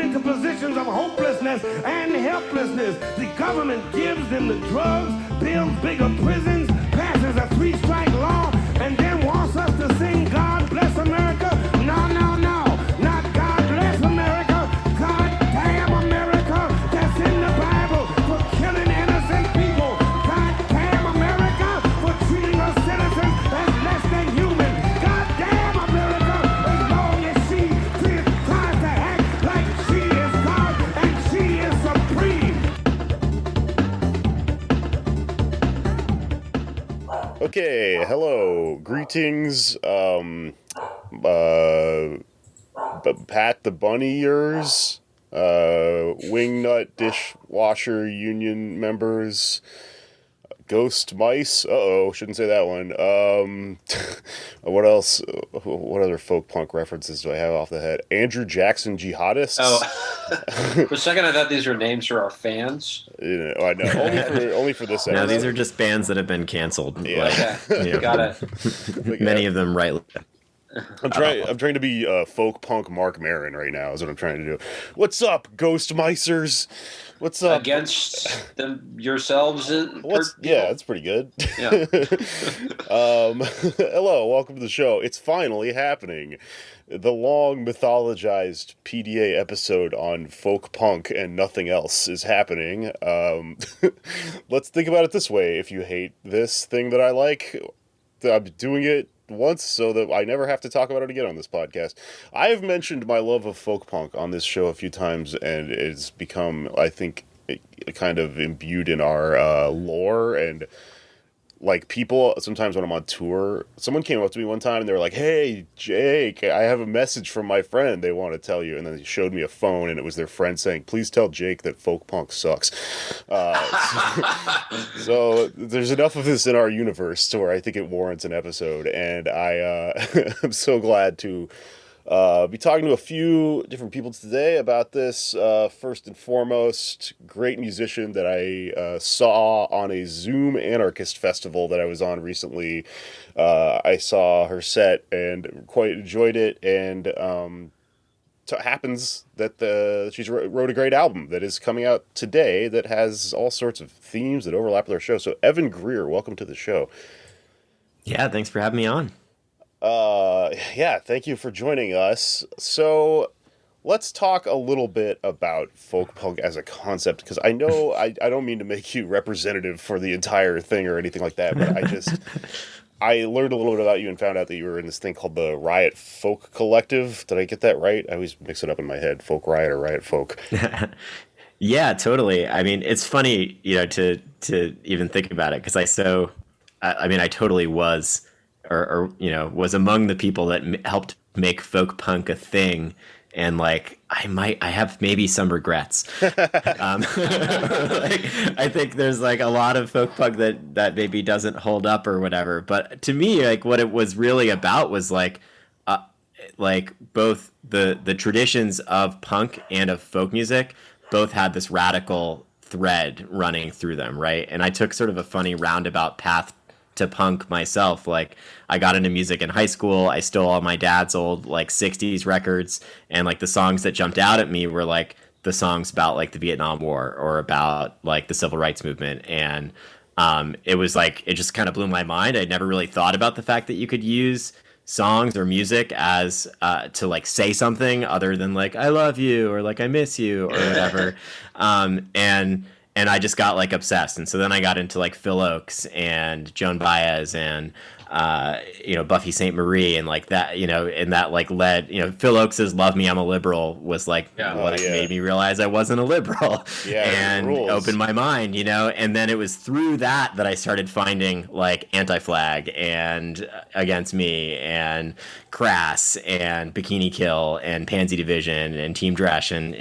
into positions of hopelessness and helplessness. The government gives them the drugs, builds bigger prisons, passes a three-strike law, and then wants us to sing God Bless America. No, no, no. Not God Bless America. God damn America. That's in the Bible for killing innocent people. God damn America for treating us citizens as less than human. God damn America as long as she tries to act like she is God and she is supreme. Okay, hello, greetings, Pat the Bunny-ers, Wingnut Dishwasher Union members, Ghost Mice, shouldn't say that one, what else, what other folk punk references do I have off the head? Andrew Jackson Jihadists? Oh, for a second I thought these were names for our fans. You know, I know, only for this episode. No, these are just bands that have been canceled. Yeah. Okay, got it. Many of them rightly. I'm trying to be folk punk Mark Maron right now is what I'm trying to do. What's up, Ghost Micers? What's up? Against them yourselves? Yeah, that's pretty good. Yeah. Hello, welcome to the show. It's finally happening. The long mythologized PDA episode on folk punk and nothing else is happening. Let's think about it this way. If you hate this thing that I like, I'm doing it once so that I never have to talk about it again on this podcast. I have mentioned my love of folk punk on this show a few times, and it's become, I think, kind of imbued in our lore. And like, people sometimes when I'm on tour, someone came up to me one time and they were like, "Hey Jake, I have a message from my friend they want to tell you," and then they showed me a phone and it was their friend saying, "Please tell Jake that folk punk sucks." So there's enough of this in our universe to where I think it warrants an episode, and I'm so glad to be talking to a few different people today about this. First and foremost, great musician that I saw on a Zoom Anarchist festival that I was on recently. I saw her set and quite enjoyed it, and it happens that she's wrote a great album that is coming out today that has all sorts of themes that overlap with our show. So Evan Greer, welcome to the show. Yeah, thanks for having me on. Yeah, thank you for joining us. So let's talk a little bit about folk punk as a concept, because I know I don't mean to make you representative for the entire thing or anything like that, but I learned a little bit about you and found out that you were in this thing called the Riot Folk Collective. Did I get that right? I always mix it up in my head, Folk Riot or Riot Folk. Yeah, totally. I mean, it's funny, to even think about it, because I totally was, or was among the people that helped make folk punk a thing. And like, I have maybe some regrets. I think there's like a lot of folk punk that maybe doesn't hold up or whatever. But to me, like, what it was really about was like both the traditions of punk and of folk music both had this radical thread running through them, right? And I took sort of a funny roundabout path to punk myself. Like, I got into music in high school. I stole all my dad's old like 60s records, and like the songs that jumped out at me were like the songs about like the Vietnam War or about like the civil rights movement. And it was like, it just kind of blew my mind. I'd never really thought about the fact that you could use songs or music as to like say something other than like I love you or like I miss you or whatever. And I just got like obsessed. And so then I got into like Phil Oakes and Joan Baez and Buffy St. Marie and like that, and that like led, Phil Oakes's Love Me, I'm a Liberal was like what made me realize I wasn't a liberal and opened my mind, and then it was through that I started finding like Anti-Flag and Against Me and Crass and Bikini Kill and Pansy Division and Team Dresch. And,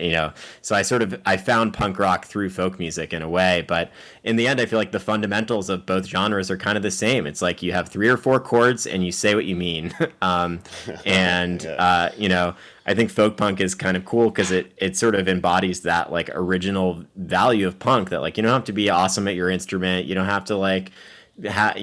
so I found punk rock through folk music in a way, but in the end, I feel like the fundamentals of both genres are kind of the same. It's like you have 3 or 4 chords and you say what you mean. I think folk punk is kind of cool because it sort of embodies that like original value of punk, that like you don't have to be awesome at your instrument. You don't have to like have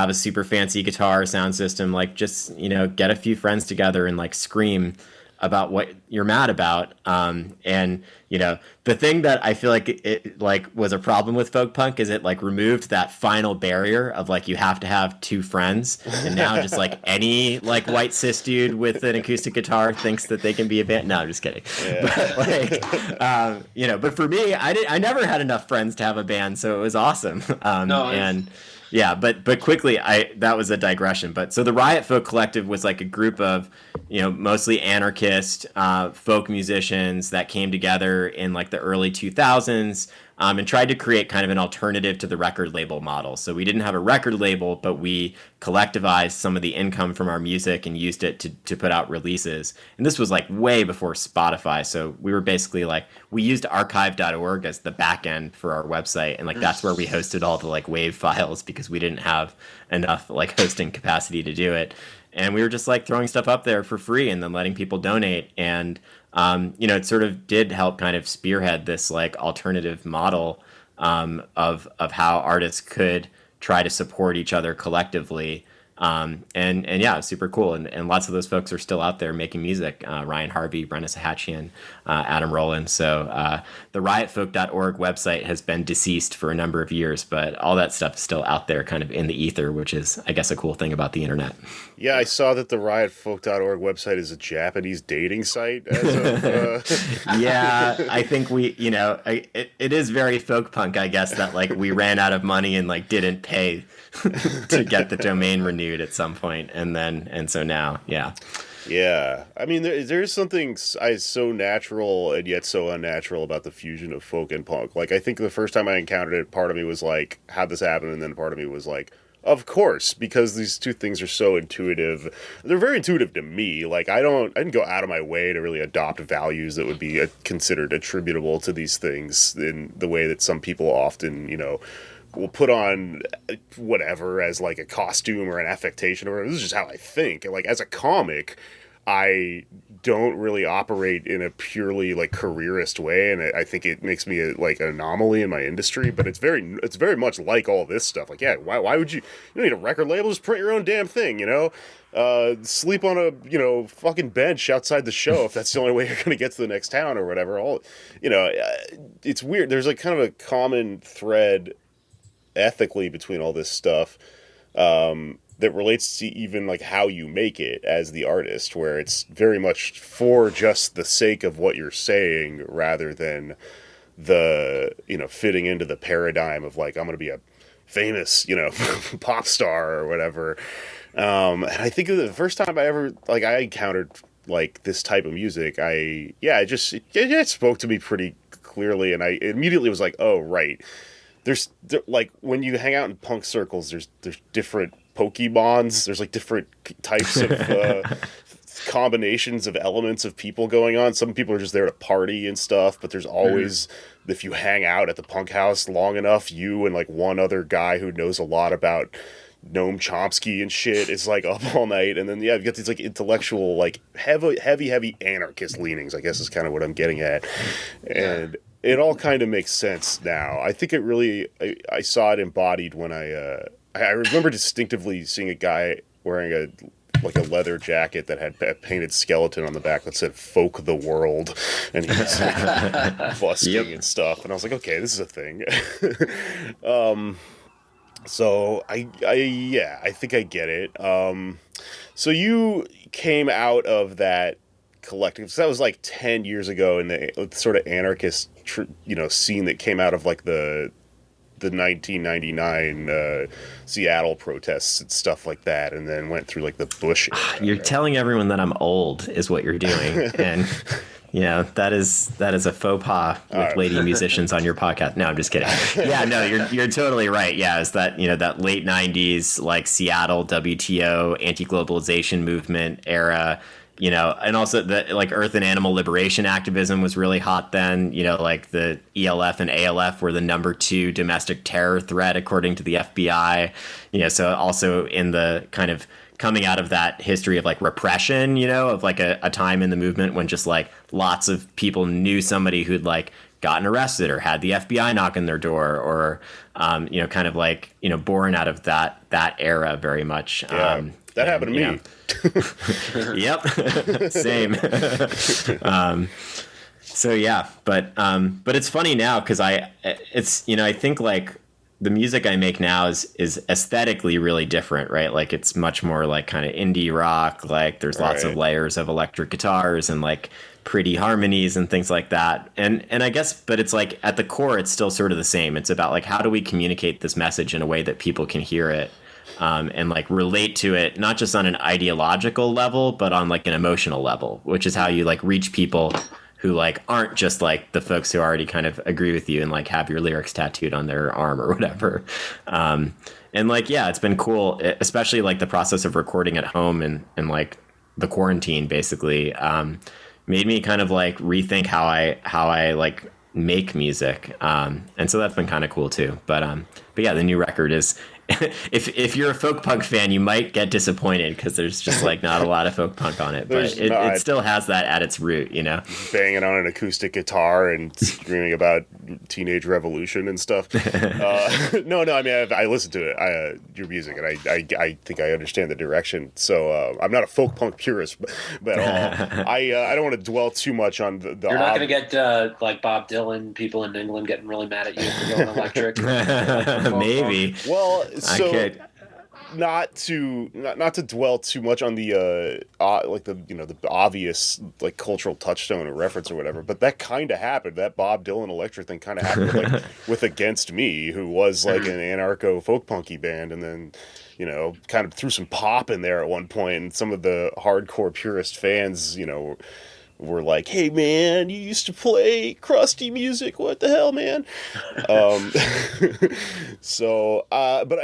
a super fancy guitar sound system. Like just get a few friends together and like scream about what you're mad about. And you know, the thing that I feel like it like was a problem with folk punk is it like removed that final barrier of like you have to have two friends, and now just like any like white cis dude with an acoustic guitar thinks that they can be a band. No, I'm just kidding. Yeah. But like, you know, but for me, I never had enough friends to have a band, so it was awesome. And yeah, but quickly, that was a digression. But so the Riot Folk Collective was like a group of, you know, mostly anarchist folk musicians that came together in like the early 2000s and tried to create kind of an alternative to the record label model. So we didn't have a record label, but we collectivized some of the income from our music and used it to put out releases. And this was like way before Spotify. So we were basically like, we used archive.org as the back end for our website. And like, that's where we hosted all the like WAV files because we didn't have enough like hosting capacity to do it. And we were just like throwing stuff up there for free and then letting people donate. And, you know, it sort of did help kind of spearhead this like alternative model of how artists could try to support each other collectively. And yeah, it was super cool. And lots of those folks are still out there making music. Ryan Harvey, Brenna Sahatchian, Adam Rowland. So the riotfolk.org website has been deceased for a number of years, but all that stuff is still out there kind of in the ether, which is, I guess, a cool thing about the internet. Yeah, I saw that the riotfolk.org website is a Japanese dating site. As of, Yeah, I think we, you know, it is very folk punk, I guess, that like we ran out of money and like didn't pay to get the domain renewed at some point, and so now, yeah. Yeah, I mean, there's something so natural and yet so unnatural about the fusion of folk and punk. Like, I think the first time I encountered it, part of me was like, how'd this happen? And then part of me was like, of course, because these two things are so intuitive. They're very intuitive to me. Like, I didn't go out of my way to really adopt values that would be considered attributable to these things in the way that some people often, you know, will put on whatever as like a costume or an affectation or whatever. This is just how I think. And like as a comic, I don't really operate in a purely like careerist way, and I think it makes me like an anomaly in my industry. But it's very much like all this stuff. Like, yeah, why would you don't need a record label? Just print your own damn thing, you know. Sleep on a fucking bench outside the show if that's the only way you're gonna get to the next town or whatever. It's weird. There's like kind of a common thread ethically between all this stuff that relates to even like how you make it as the artist, where it's very much for just the sake of what you're saying rather than the fitting into the paradigm of like, I'm gonna be a famous pop star or whatever. And I think the first time I encountered like this type of music, it spoke to me pretty clearly, and I immediately was like, oh right, there's like when you hang out in punk circles, there's different Pokemons, there's like different types of combinations of elements of people going on. Some people are just there to party and stuff, but there's always, if you hang out at the punk house long enough, you and like one other guy who knows a lot about Noam Chomsky and shit is like up all night. And then you get these like intellectual, like heavy anarchist leanings, I guess is kind of what I'm getting at. And it all kind of makes sense now. I think it really, I saw it embodied when I remember distinctly seeing a guy wearing a leather jacket that had a painted skeleton on the back that said "Folk the World," and he was like busking and stuff. And I was like, okay, this is a thing. So I think I get it. So you came out of that collective. So that was like 10 years ago in the sort of anarchist, scene that came out of like the 1999 Seattle protests and stuff like that, and then went through like the Bush era. You're telling everyone that I'm old is what you're doing, and that is a faux pas with lady musicians on your podcast. No, I'm just kidding. Yeah, no, you're totally right. Yeah, it's that that late 90s like Seattle WTO anti-globalization movement era. And also the like Earth and Animal Liberation activism was really hot then. Like the ELF and ALF were the number 2 domestic terror threat according to the FBI. So also in the kind of coming out of that history of like repression, of like a time in the movement when just like lots of people knew somebody who'd like gotten arrested or had the FBI knock on their door, or you know, kind of like, you know, born out of that era very much. Yeah, that happened to me. Yep. Same. So yeah, but it's funny now because it's, you know, I think like the music I make now is aesthetically really different, right? Like it's much more like kind of indie rock, like there's lots of layers of electric guitars and like pretty harmonies and things like that. And I guess, but it's like at the core, it's still sort of the same. It's about like, how do we communicate this message in a way that people can hear it? And like relate to it, not just on an ideological level, but on like an emotional level, which is how you like reach people who like aren't just like the folks who already kind of agree with you and like have your lyrics tattooed on their arm or whatever. And like, yeah, it's been cool, especially like the process of recording at home and like the quarantine basically made me kind of like rethink how I like make music. And so that's been kind of cool too. But yeah, the new record is, if you're a folk punk fan, you might get disappointed because there's just like not a lot of folk punk on it, but it still has that at its root, you know, banging on an acoustic guitar and screaming about teenage revolution and stuff. No, I mean, I listen to it, your music, and I think I understand the direction. So I'm not a folk punk purist, but at all. I don't want to dwell too much on the You're not going to get like Bob Dylan, people in England getting really mad at you for going electric. Maybe. Well, so not to dwell too much on the like the, you know, the obvious like cultural touchstone or reference or whatever, but that kind of happened. That Bob Dylan electric thing kind of happened like, with Against Me, who was like an anarcho folk punky band, and then, you know, kind of threw some pop in there at one point, and some of the hardcore purist fans, you know, were like, "Hey man, you used to play crusty music. What the hell, man?" So, but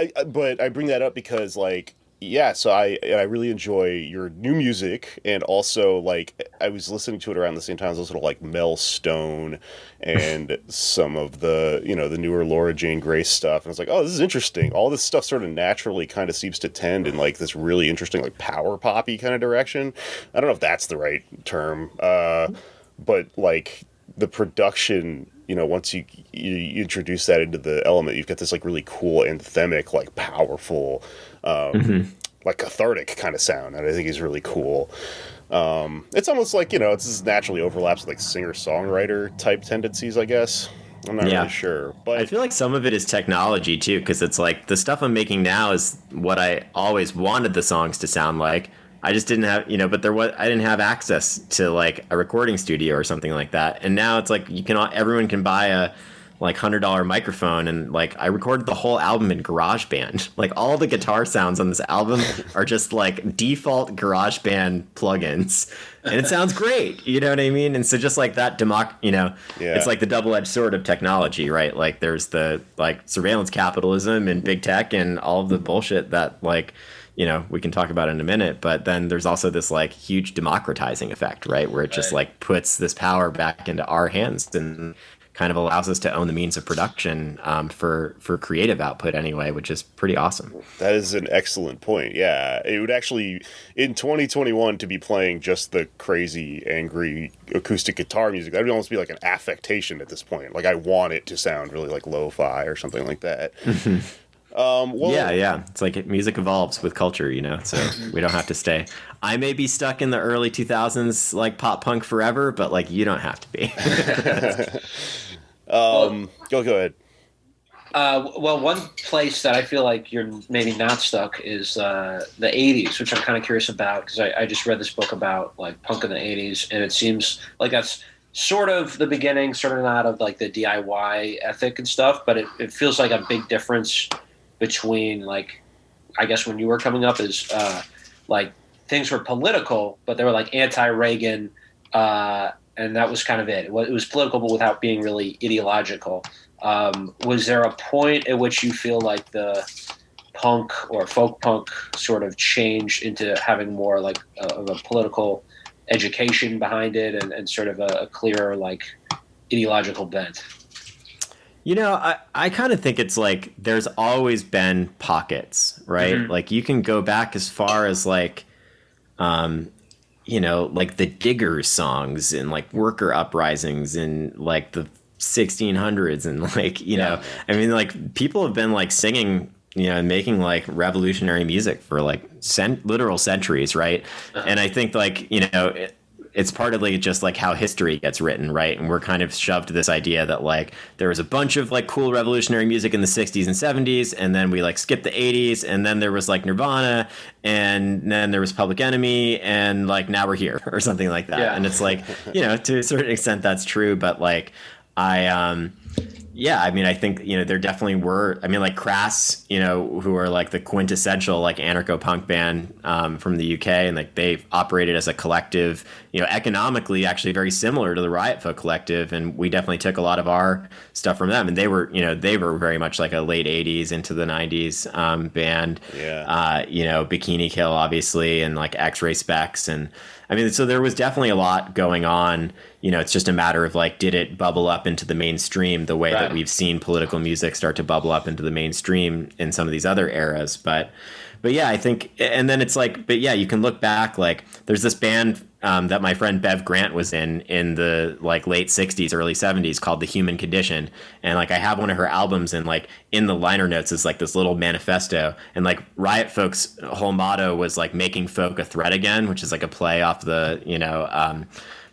I bring that up because, like, yeah. So I really enjoy your new music, and also like I was listening to it around the same time. I was listening to like Mel Stone and some of the, you know, the newer Laura Jane Grace stuff, and I was like, oh, this is interesting. All this stuff sort of naturally kind of seems to tend in like this really interesting like power poppy kind of direction. I don't know if that's the right term, but like the production, you know, once you introduce that into the element, you've got this like really cool anthemic, like powerful, like cathartic kind of sound that I think is really cool. It's almost like, you know, it's just naturally overlaps with like singer-songwriter type tendencies, I guess. I'm not really sure, but I feel like some of it is technology too, because it's like the stuff I'm making now is what I always wanted the songs to sound like. I just didn't have, you know, but I didn't have access to like a recording studio or something like that. And now it's like everyone can buy a like $100 microphone, and like I recorded the whole album in GarageBand. Like all the guitar sounds on this album are just like default GarageBand plugins, and it sounds great. You know what I mean? And so just like that it's like the double-edged sword of technology, right? Like there's the like surveillance capitalism and big tech and all of the bullshit that like, you know, we can talk about in a minute, but then there's also this like huge democratizing effect, right? Where it just like puts this power back into our hands and kind of allows us to own the means of production for creative output anyway, which is pretty awesome. That is an excellent point. Yeah, it would actually, in 2021, to be playing just the crazy, angry acoustic guitar music, that would almost be like an affectation at this point. Like I want it to sound really like lo-fi or something like that. Yeah. It's like music evolves with culture, you know, so we don't have to stay. I may be stuck in the early 2000s, like pop punk forever, but like you don't have to be. Go ahead. Well, one place that I feel like you're maybe not stuck is the 80s, which I'm kind of curious about, because I just read this book about like punk in the 80s, and it seems like that's sort of the beginning, sort of not of like the DIY ethic and stuff, but it feels like a big difference between like, I guess when you were coming up is like things were political, but they were like anti-Reagan, and that was kind of it. It was political, but without being really ideological. Was there a point at which you feel like the punk or folk punk sort of changed into having more like of a political education behind it and sort of a clearer like ideological bent? You know, I kind of think it's like there's always been pockets, right? Mm-hmm. Like you can go back as far as like, you know, like the Diggers songs and like worker uprisings and like the 1600s, and like, you know, I mean, like people have been like singing, you know, and making like revolutionary music for like literal centuries, right? And I think like, you know, it's partly just like how history gets written, right? And we're kind of shoved to this idea that like there was a bunch of like cool revolutionary music in the 60s and 70s, and then we like skipped the 80s, and then there was like Nirvana, and then there was Public Enemy, and like now we're here or something like that. And it's like, you know, to a certain extent that's true, but like yeah, I mean, I think, you know, there definitely were, I mean, like Crass, you know, who are like the quintessential like anarcho-punk band from the UK, and like they operated as a collective, you know, economically actually very similar to the Riot Folk collective, and we definitely took a lot of our stuff from them, and they were, you know, they were very much like a late 80s into the 90s band. You know, Bikini Kill obviously, and like X-Ray Specs, and I mean, so there was definitely a lot going on. You know, it's just a matter of like, did it bubble up into the mainstream the way that we've seen political music start to bubble up into the mainstream in some of these other eras? But yeah, I think, and then it's like, but yeah, you can look back, like there's this band that my friend Bev Grant was in the like late 60s, early 70s called The Human Condition. And like, I have one of her albums, and like in the liner notes is like this little manifesto, and like Riot Folk's whole motto was like making folk a threat again, which is like a play off the, you know,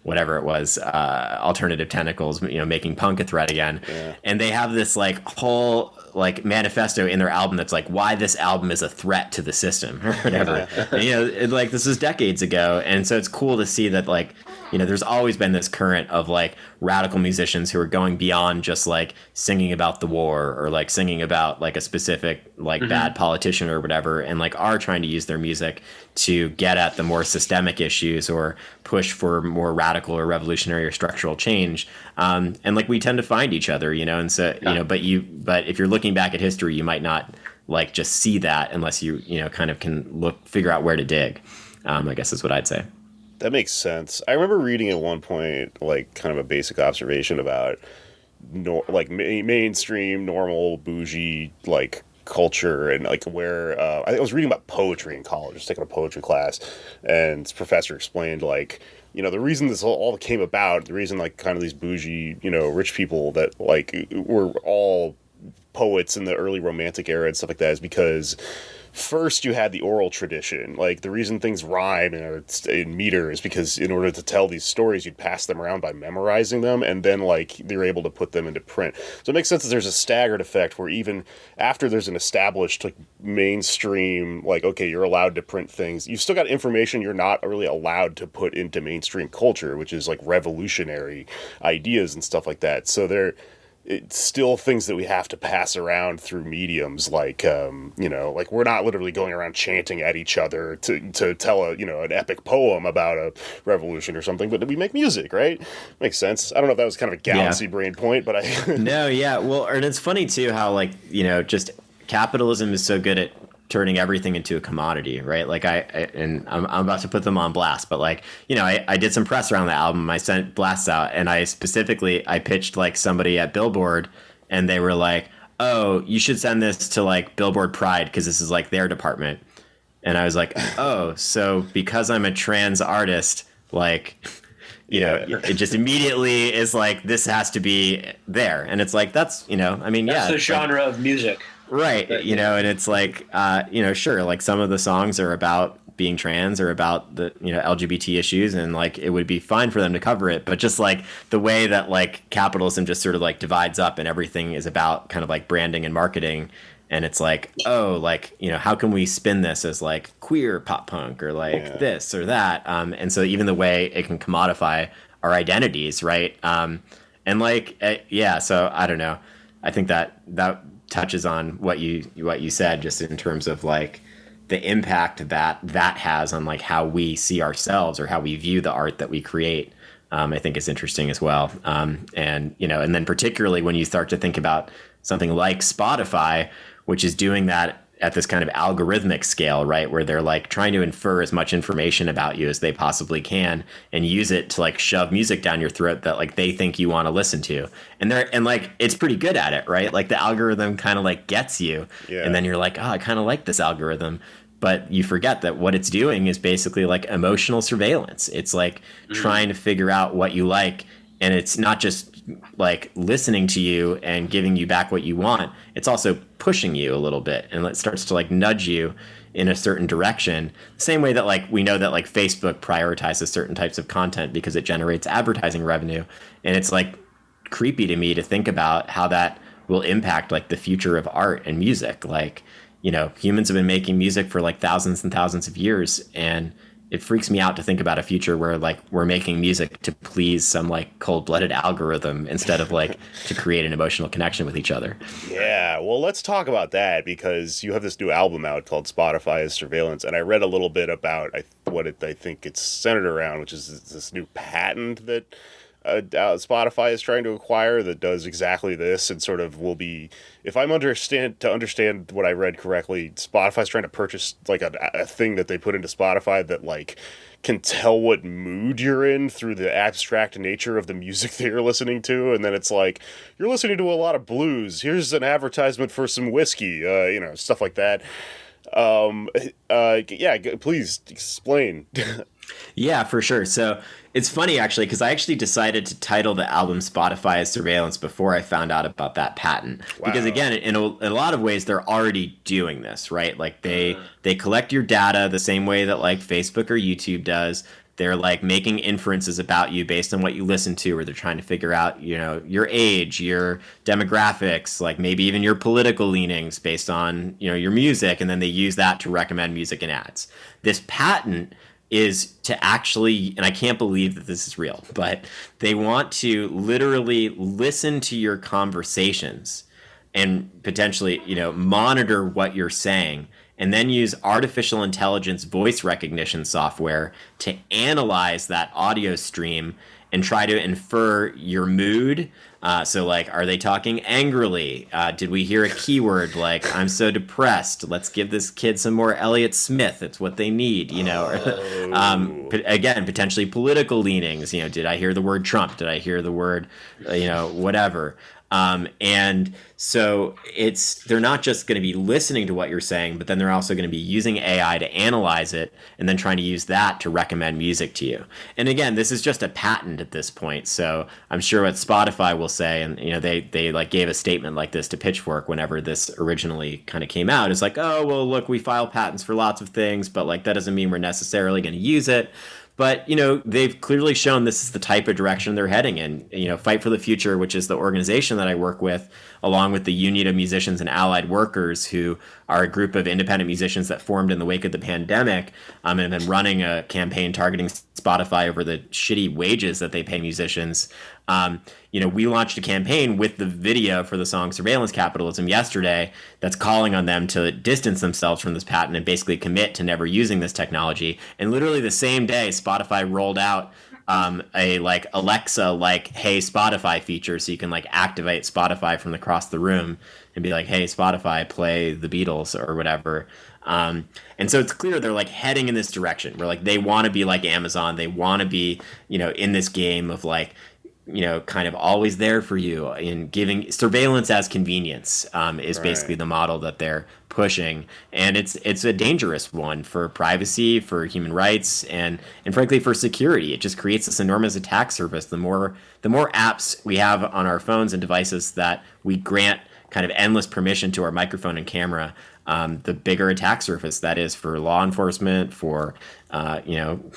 whatever it was, Alternative Tentacles, you know, making punk a threat again. And they have this like whole like manifesto in their album that's like why this album is a threat to the system or whatever. And, you know, like this is decades ago, and so it's cool to see that like, you know, there's always been this current of like radical musicians who are going beyond just like singing about the war or like singing about like a specific like bad politician or whatever, and like are trying to use their music to get at the more systemic issues or push for more radical or revolutionary or structural change. And like we tend to find each other, you know, and so, you know, but if you're looking back at history, you might not like just see that unless you know, kind of can figure out where to dig, I guess is what I'd say. That makes sense. I remember reading at one point, like, kind of a basic observation about, mainstream, normal, bougie, like, culture, and, like, where, I was reading about poetry in college, just taking a poetry class, and this professor explained, like, you know, the reason this all came about, the reason, like, kind of these bougie, you know, rich people that, like, were all poets in the early Romantic era and stuff like that is because first you had the oral tradition. Like the reason things rhyme in meter is because in order to tell these stories, you'd pass them around by memorizing them, and then like they're able to put them into print. So it makes sense that there's a staggered effect where even after there's an established like mainstream, like, okay, you're allowed to print things, you've still got information you're not really allowed to put into mainstream culture, which is like revolutionary ideas and stuff like that. So it's still things that we have to pass around through mediums like, you know, like we're not literally going around chanting at each other to tell an epic poem about a revolution or something, but we make music, right? Makes sense. I don't know if that was kind of a galaxy brain point, but No, yeah. Well, and it's funny too how like, you know, just capitalism is so good at turning everything into a commodity, right? Like I'm about to put them on blast, but like, you know, I did some press around the album. I sent blasts out, and I pitched like somebody at Billboard, and they were like, oh, you should send this to like Billboard Pride because this is like their department. And I was like, oh, so because I'm a trans artist, like, you know, it just immediately is like, this has to be there. And it's like, that's, you know, I mean, that's the genre of music. Right. You know, and it's like, you know, sure, like some of the songs are about being trans or about the, you know, LGBT issues, and like it would be fine for them to cover it. But just like the way that like capitalism just sort of like divides up and everything is about kind of like branding and marketing. And it's like, oh, like, you know, how can we spin this as like queer pop punk or like this or that? And so even the way it can commodify our identities. Right. And like, so I don't know. I think that touches on what you said, just in terms of like the impact that has on like how we see ourselves or how we view the art that we create. I think is interesting as well. And, you know, and then particularly when you start to think about something like Spotify, which is doing that at this kind of algorithmic scale, right? Where they're like trying to infer as much information about you as they possibly can and use it to like shove music down your throat that like they think you want to listen to. And like, it's pretty good at it, right? Like the algorithm kind of like gets you. Yeah. And then you're like, oh, I kind of like this algorithm. But you forget that what it's doing is basically like emotional surveillance. It's like trying to figure out what you like. And it's not just like listening to you and giving you back what you want, it's also pushing you a little bit, and it starts to like nudge you in a certain direction. Same way that like we know that like Facebook prioritizes certain types of content because it generates advertising revenue, and it's like creepy to me to think about how that will impact like the future of art and music. Like, you know, humans have been making music for like thousands and thousands of years, and it freaks me out to think about a future where like we're making music to please some like cold-blooded algorithm instead of like to create an emotional connection with each other. Yeah, well, let's talk about that, because you have this new album out called Spotify as Surveillance, and I read a little bit about I think it's centered around, which is this new patent that Spotify is trying to acquire that does exactly this, and sort of will be, if I'm understand what I read correctly, Spotify's trying to purchase like a thing that they put into Spotify that like can tell what mood you're in through the abstract nature of the music that you're listening to, and then it's like, you're listening to a lot of blues, here's an advertisement for some whiskey, stuff like that. Please explain. Yeah, for sure. So it's funny actually, because I actually decided to title the album Spotify as Surveillance before I found out about that patent. Wow. Because again, in a lot of ways, they're already doing this, right? Like they collect your data the same way that like Facebook or YouTube does. They're like making inferences about you based on what you listen to, or they're trying to figure out, you know, your age, your demographics, like maybe even your political leanings based on, you know, your music. And then they use that to recommend music and ads. This patent is to actually, and I can't believe that this is real, but they want to literally listen to your conversations and potentially, you know, monitor what you're saying, and then use artificial intelligence voice recognition software to analyze that audio stream and try to infer your mood. So like, are they talking angrily? Did we hear a keyword like, I'm so depressed, let's give this kid some more Elliott Smith, it's what they need, you know? Again, potentially political leanings, you know, did I hear the word Trump? Did I hear the word, whatever? And so they're not just going to be listening to what you're saying, but then they're also going to be using AI to analyze it and then trying to use that to recommend music to you. And again, this is just a patent at this point. So I'm sure what Spotify will say, and, you know, they like gave a statement like this to Pitchfork whenever this originally kind of came out. It's like, oh, well, look, we file patents for lots of things, but like, that doesn't mean we're necessarily going to use it. But, you know, they've clearly shown this is the type of direction they're heading in. You know, Fight for the Future, which is the organization that I work with, along with the Union of Musicians and Allied Workers, who are a group of independent musicians that formed in the wake of the pandemic, and have been running a campaign targeting Spotify over the shitty wages that they pay musicians. You know, we launched a campaign with the video for the song Surveillance Capitalism yesterday that's calling on them to distance themselves from this patent and basically commit to never using this technology. And literally the same day, Spotify rolled out a like Alexa, like, hey, Spotify feature, so you can like activate Spotify from across the room and be like, hey, Spotify, play the Beatles or whatever. And so it's clear they're like heading in this direction where like they want to be like Amazon. They want to be, you know, in this game of like, you know, kind of always there for you, in giving surveillance as convenience, is basically the model that they're pushing. And it's a dangerous one for privacy, for human rights, and frankly for security. It just creates this enormous attack surface. The more apps we have on our phones and devices that we grant kind of endless permission to our microphone and camera, the bigger attack surface that is for law enforcement, for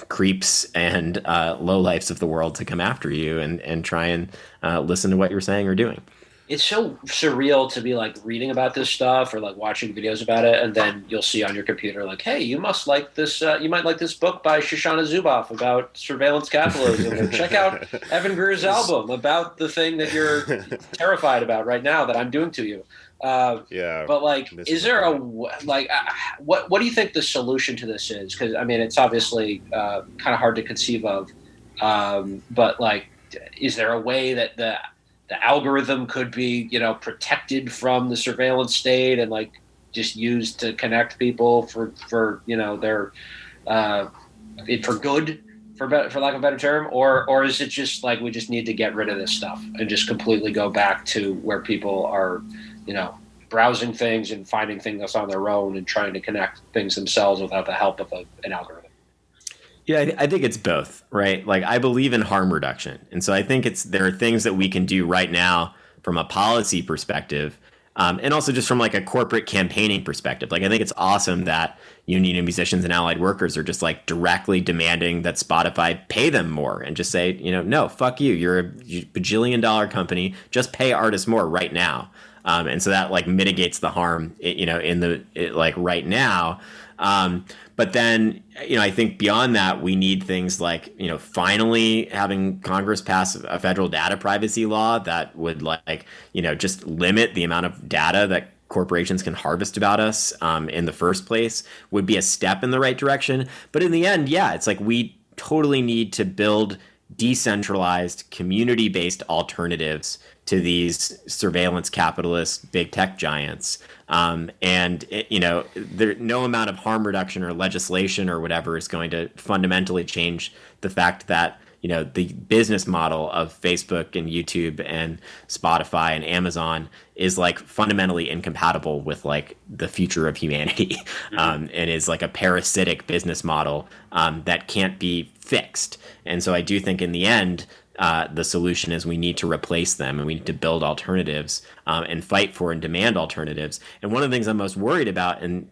creeps and lowlifes of the world to come after you and try and listen to what you're saying or doing. It's so surreal to be like reading about this stuff or like watching videos about it, and then you'll see on your computer like, hey, you must like this. You might like this book by Shoshana Zuboff about surveillance capitalism. Or check out Evan Greer's album about the thing that you're terrified about right now that I'm doing to you. But like, is there what do you think the solution to this is? Because I mean, it's obviously kind of hard to conceive of. But like, is there a way that the algorithm could be, you know, protected from the surveillance state and like just used to connect people for you know their for good, for lack of a better term, or is it just like we just need to get rid of this stuff and just completely go back to where people are, you know, browsing things and finding things on their own and trying to connect things themselves without the help of an algorithm? Yeah, I think it's both, right? Like I believe in harm reduction, and so I think there are things that we can do right now from a policy perspective, and also just from like a corporate campaigning perspective. Like I think it's awesome that union musicians and allied workers are just like directly demanding that Spotify pay them more, and just say, no, fuck you, you're a bajillion-dollar company, just pay artists more right now. And so that like mitigates the harm, like right now. But then, I think beyond that, we need things like, finally having Congress pass a federal data privacy law that would like, just limit the amount of data that corporations can harvest about us in the first place would be a step in the right direction. But in the end, yeah, it's like we totally need to build decentralized, community-based alternatives to these surveillance capitalist big tech giants. No amount of harm reduction or legislation or whatever is going to fundamentally change the fact that, the business model of Facebook and YouTube and Spotify and Amazon is like fundamentally incompatible with like the future of humanity, and is like a parasitic business model that can't be fixed. And so I do think in the end, the solution is we need to replace them, and we need to build alternatives and fight for and demand alternatives. And one of the things I'm most worried about, and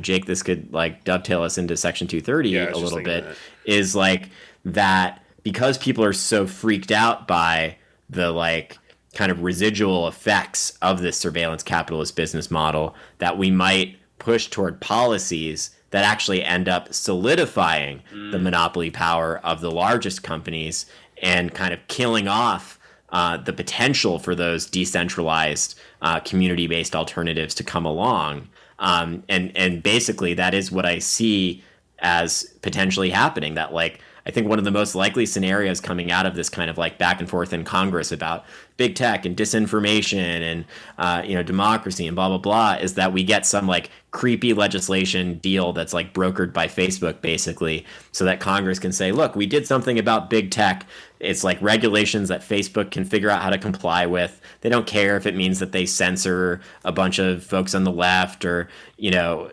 Jake, this could like dovetail us into Section 230 a little bit, is like that because people are so freaked out by the like kind of residual effects of this surveillance capitalist business model, that we might push toward policies that actually end up solidifying the monopoly power of the largest companies and kind of killing off the potential for those decentralized community-based alternatives to come along. And basically that is what I see as potentially happening, that like I think one of the most likely scenarios coming out of this kind of like back and forth in Congress about big tech and disinformation and democracy and blah blah blah is that we get some like creepy legislation deal that's like brokered by Facebook basically, so that Congress can say, look, we did something about big tech. It's like regulations that Facebook can figure out how to comply with. They don't care if it means that they censor a bunch of folks on the left or,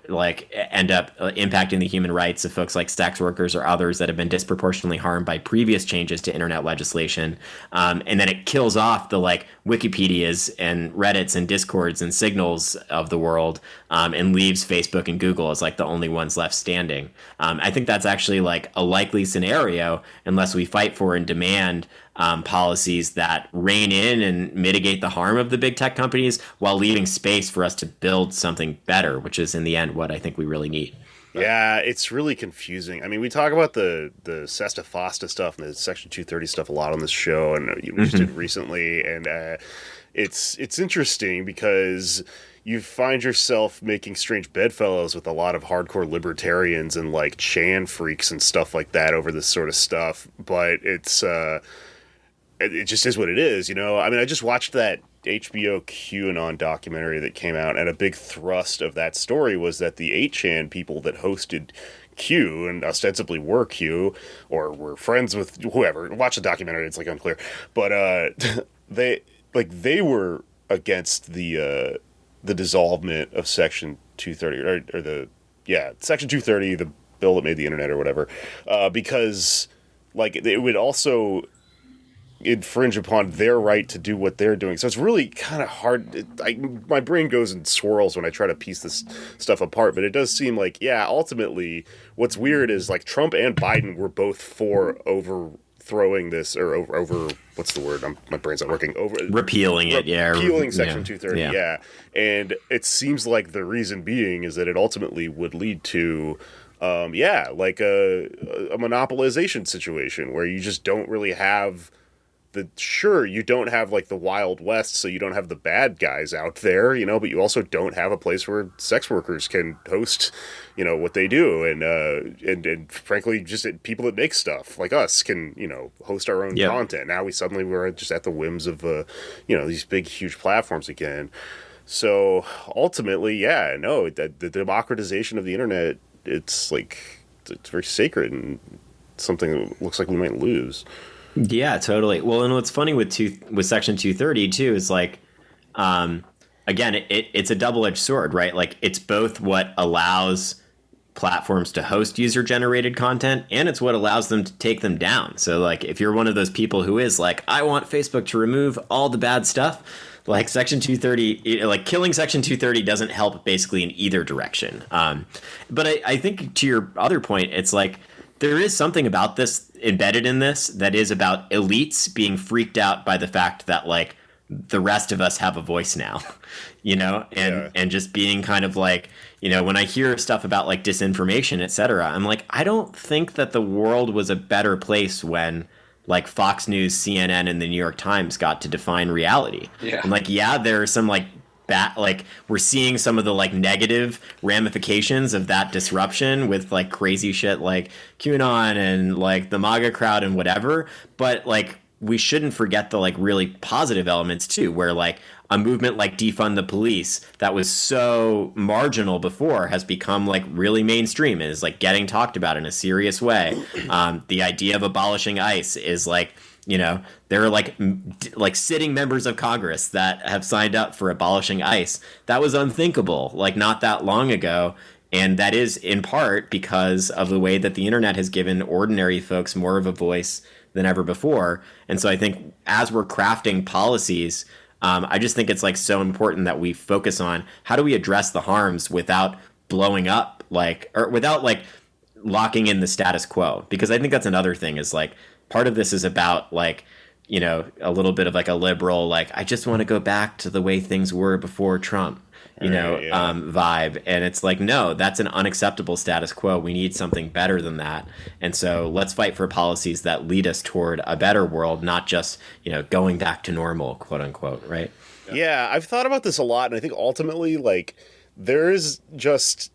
like end up impacting the human rights of folks like sex workers or others that have been disproportionately harmed by previous changes to internet legislation. And then it kills off the like Wikipedias and Reddits and Discords and Signals of the world, and leaves Facebook and Google as like the only ones left standing. I think that's actually like a likely scenario unless we fight for and demand policies that rein in and mitigate the harm of the big tech companies while leaving space for us to build something better, which is in the end what I think we really need. Yeah, it's really confusing. I mean, we talk about the Sesta Fosta stuff and the Section 230 stuff a lot on this show, and we just did recently, and it's interesting because you find yourself making strange bedfellows with a lot of hardcore libertarians and like Chan freaks and stuff like that over this sort of stuff, but it just is what it is, I mean, I just watched that HBO QAnon documentary that came out, and a big thrust of that story was that the 8chan people that hosted Q and ostensibly were Q or were friends with whoever, watch the documentary, it's like unclear, but they were against the dissolvement of Section 230 Section 230, the bill that made the internet or whatever, because like it would also infringe upon their right to do what they're doing. So it's really kind of hard. My brain goes in swirls when I try to piece this stuff apart, but it does seem like, yeah, ultimately what's weird is like Trump and Biden were both for overthrowing this, or over what's the word? My brain's not working. Repealing it, yeah. Repealing Section 230, yeah. And it seems like the reason being is that it ultimately would lead to like a monopolization situation where you just don't really have you don't have like the Wild West, so you don't have the bad guys out there, but you also don't have a place where sex workers can host, what they do. And frankly, just people that make stuff like us can, host our own content. Now we're just at the whims of, these big, huge platforms again. So ultimately, the democratization of the internet, it's very sacred and something that looks like we might lose. Yeah, totally. Well, and what's funny with Section 230 too is like, again, it's a double-edged sword, right? Like it's both what allows platforms to host user-generated content, and it's what allows them to take them down. So like if you're one of those people who is like, I want Facebook to remove all the bad stuff, like Section 230, like killing Section 230 doesn't help basically in either direction. But I think to your other point, it's like there is something about this embedded in this that is about elites being freaked out by the fact that like the rest of us have a voice now, you know, and just being kind of like, you know, when I hear stuff about like disinformation, et cetera, I'm like, I don't think that the world was a better place when like Fox News, CNN, and the New York Times got to define reality. Yeah. And like, yeah, there are some like like we're seeing some of the like negative ramifications of that disruption with like crazy shit like QAnon and like the MAGA crowd and whatever. But like, we shouldn't forget the like really positive elements too, where like a movement like defund the police that was so marginal before has become like really mainstream and is like getting talked about in a serious way. The idea of abolishing ICE is like, you know, there are like sitting members of Congress that have signed up for abolishing ICE. That was unthinkable like not that long ago. And that is in part because of the way that the internet has given ordinary folks more of a voice than ever before. And so I think as we're crafting policies, I just think it's like so important that we focus on how do we address the harms without blowing up, like, or without like locking in the status quo. Because I think that's another thing is like part of this is about like, you know, a little bit of like a liberal, like, I just want to go back to the way things were before Trump, you know, vibe. And it's like, no, that's an unacceptable status quo. We need something better than that. And so let's fight for policies that lead us toward a better world, not just, you know, going back to normal, quote unquote. Right. Yeah. I've thought about this a lot. And I think ultimately, like, there is just,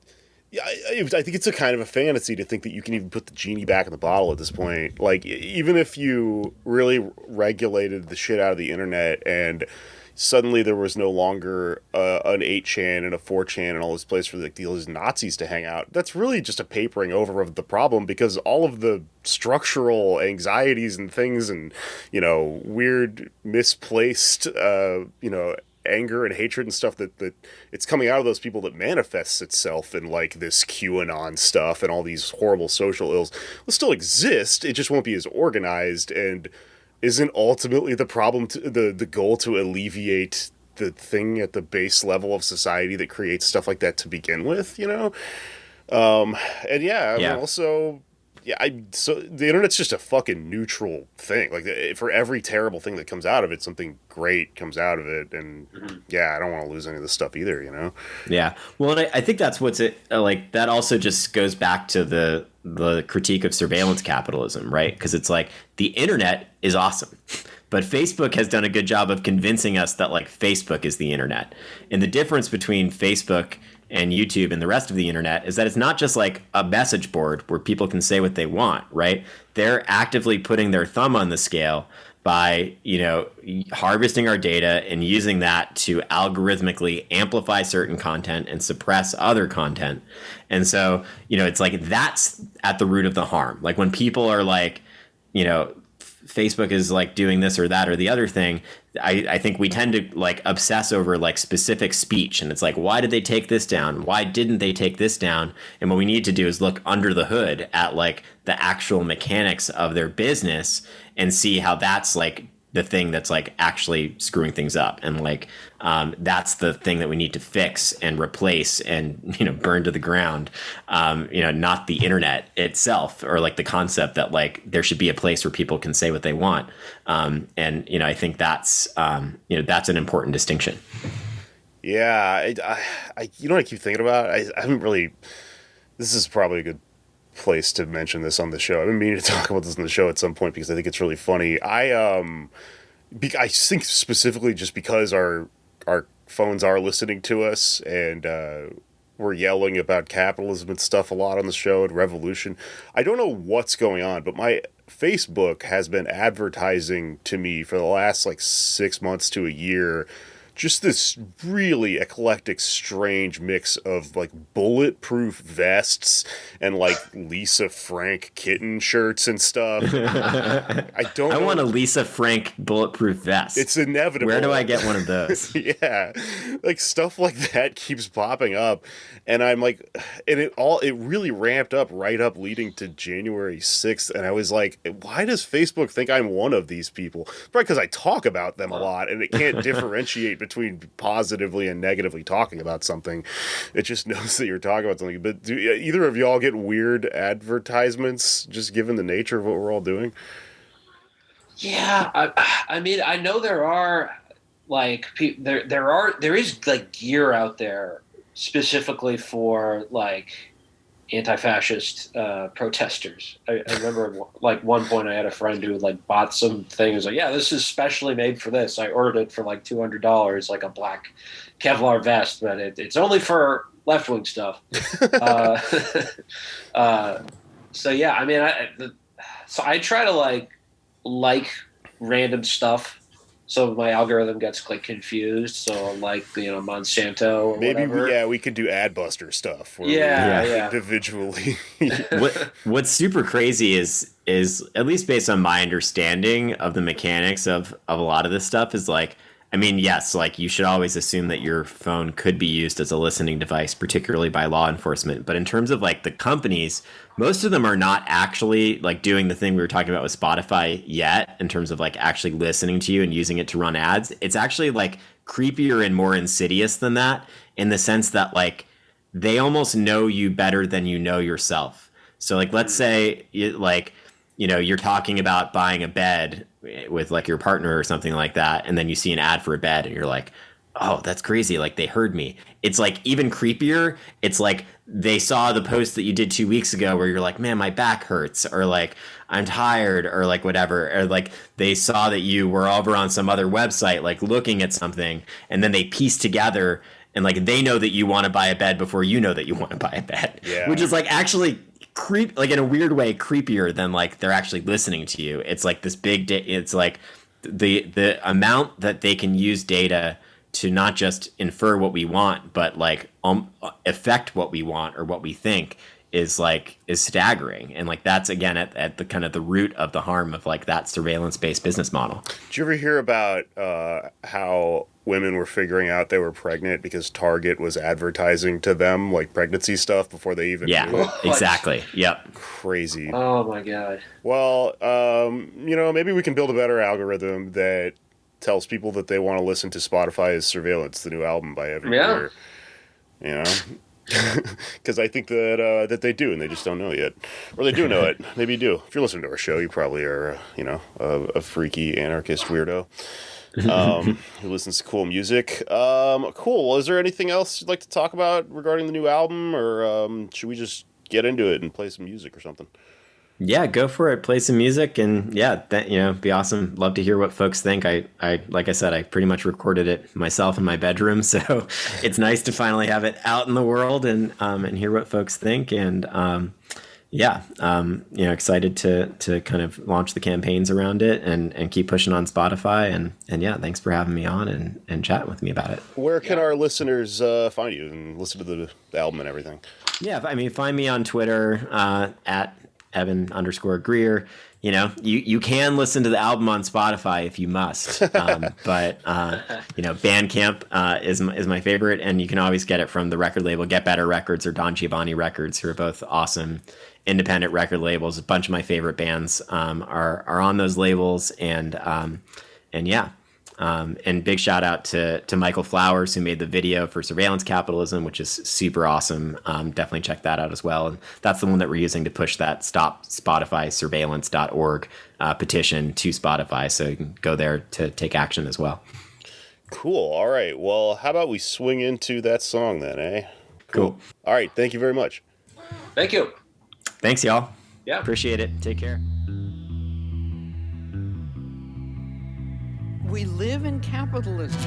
yeah, I think it's a kind of a fantasy to think that you can even put the genie back in the bottle at this point. Like, even if you really regulated the shit out of the internet and suddenly there was no longer an 8chan and a 4chan and all this place for like these Nazis to hang out, that's really just a papering over of the problem, because all of the structural anxieties and things and, you know, weird misplaced, you know, anger and hatred and stuff that it's coming out of those people that manifests itself in like this QAnon stuff and all these horrible social ills will still exist. It just won't be as organized, and isn't ultimately the problem the goal to alleviate the thing at the base level of society that creates stuff like that to begin with, you know? And yeah, I mean, also, yeah, so the internet's just a fucking neutral thing. Like, for every terrible thing that comes out of it, something great comes out of it. And yeah, I don't want to lose any of this stuff either, you know? Yeah. Well, and I think that's what's it like. That also just goes back to the critique of surveillance capitalism, right? Because it's like the internet is awesome, but Facebook has done a good job of convincing us that like Facebook is the internet. And the difference between Facebook and YouTube and the rest of the internet is that it's not just like a message board where people can say what they want, right? They're actively putting their thumb on the scale by, you know, harvesting our data and using that to algorithmically amplify certain content and suppress other content. And so, you know, it's like that's at the root of the harm. Like when people are like, you know, Facebook is like doing this or that or the other thing, I think we tend to like obsess over like specific speech, and it's like, why did they take this down? Why didn't they take this down? And what we need to do is look under the hood at like the actual mechanics of their business and see how that's like the thing that's like actually screwing things up. And like, that's the thing that we need to fix and replace and, you know, burn to the ground. You know, not the internet itself, or like the concept that like there should be a place where people can say what they want. And, you know, I think that's, you know, that's an important distinction. Yeah. I you know what I keep thinking about? I haven't really, this is probably a good place to mention this on the show. I've been meaning to talk about this on the show at some point because I think it's really funny. I think specifically just because our phones are listening to us, and we're yelling about capitalism and stuff a lot on the show and revolution. I don't know what's going on, but my Facebook has been advertising to me for the last like 6 months to a year just this really eclectic, strange mix of like bulletproof vests and like Lisa Frank kitten shirts and stuff. I don't know. want a Lisa Frank bulletproof vest. It's inevitable. Where do I get one of those? Yeah, like stuff like that keeps popping up, and I'm like, and it really ramped up right up leading to January 6th, and I was like, why does Facebook think I'm one of these people? Probably because I talk about them a lot, and it can't differentiate between positively and negatively talking about something. It just knows that you're talking about something. But do either of y'all get weird advertisements, just given the nature of what we're all doing? Yeah, I mean, I know there are like there is like gear out there specifically for like anti-fascist protesters. I remember like one point I had a friend who like bought some things like, yeah, this is specially made for this. I ordered it for like $200, like a black Kevlar vest, but it's only for left-wing stuff. So yeah, I mean, so I try to like random stuff. So my algorithm gets like confused. So like, Monsanto or Maybe whatever. we could do ad-buster stuff. Where Yeah. individually. What's super crazy is at least based on my understanding of the mechanics of a lot of this stuff is like, I mean, yes, like you should always assume that your phone could be used as a listening device, particularly by law enforcement. But in terms of like the companies, most of them are not actually like doing the thing we were talking about with Spotify yet in terms of like actually listening to you and using it to run ads. It's actually like creepier and more insidious than that in the sense that like they almost know you better than you know yourself. So like, let's say you're talking about buying a bed with like your partner or something like that, and then you see an ad for a bed and you're like, oh, that's crazy, like they heard me. It's like even creepier. It's like they saw the post that you did 2 weeks ago where you're like, man, my back hurts, or like I'm tired, or like whatever, or like they saw that you were over on some other website like looking at something, and then they piece together and like they know that you want to buy a bed before you know that you want to buy a bed. Yeah. Which is like actually like in a weird way creepier than like they're actually listening to you. It's like this big it's like the amount that they can use data to not just infer what we want but like affect what we want or what we think is staggering. And like that's again at the kind of the root of the harm of like that surveillance-based business model. Did you ever hear about how women were figuring out they were pregnant because Target was advertising to them like pregnancy stuff before they even knew it? Exactly. Yep. Crazy. Oh my God. Well, maybe we can build a better algorithm that tells people that they want to listen to Spotify's Surveillance, the new album by Evan Greer. You know? Because I think that they do, and they just don't know yet. Or they do know it. Maybe you do. If you're listening to our show, you probably are, a freaky anarchist weirdo who listens to cool music. Cool. Well, is there anything else you'd like to talk about regarding the new album, or should we just get into it and play some music or something? Yeah, go for it. Play some music, and be awesome. Love to hear what folks think. I like I said, I pretty much recorded it myself in my bedroom, so it's nice to finally have it out in the world and hear what folks think. And excited to kind of launch the campaigns around it and keep pushing on Spotify. And yeah, thanks for having me on and chatting with me about it. Where can our listeners find you and listen to the album and everything? Yeah, I mean, find me on Twitter at Evan_Greer. You can listen to the album on Spotify if you must. But Bandcamp is my favorite, and you can always get it from the record label Get Better Records or Don Giovanni Records, who are both awesome independent record labels. A bunch of my favorite bands are on those labels, and big shout out to Michael Flowers, who made the video for Surveillance Capitalism, which is super awesome. Definitely check that out as well. And that's the one that we're using to push that stopspotifysurveillance.org petition to Spotify. So you can go there to take action as well. Cool. All right. Well, how about we swing into that song then, eh? Cool. All right. Thank you very much. Thank you. Thanks, y'all. Yeah. Appreciate it. Take care. We live in capitalism.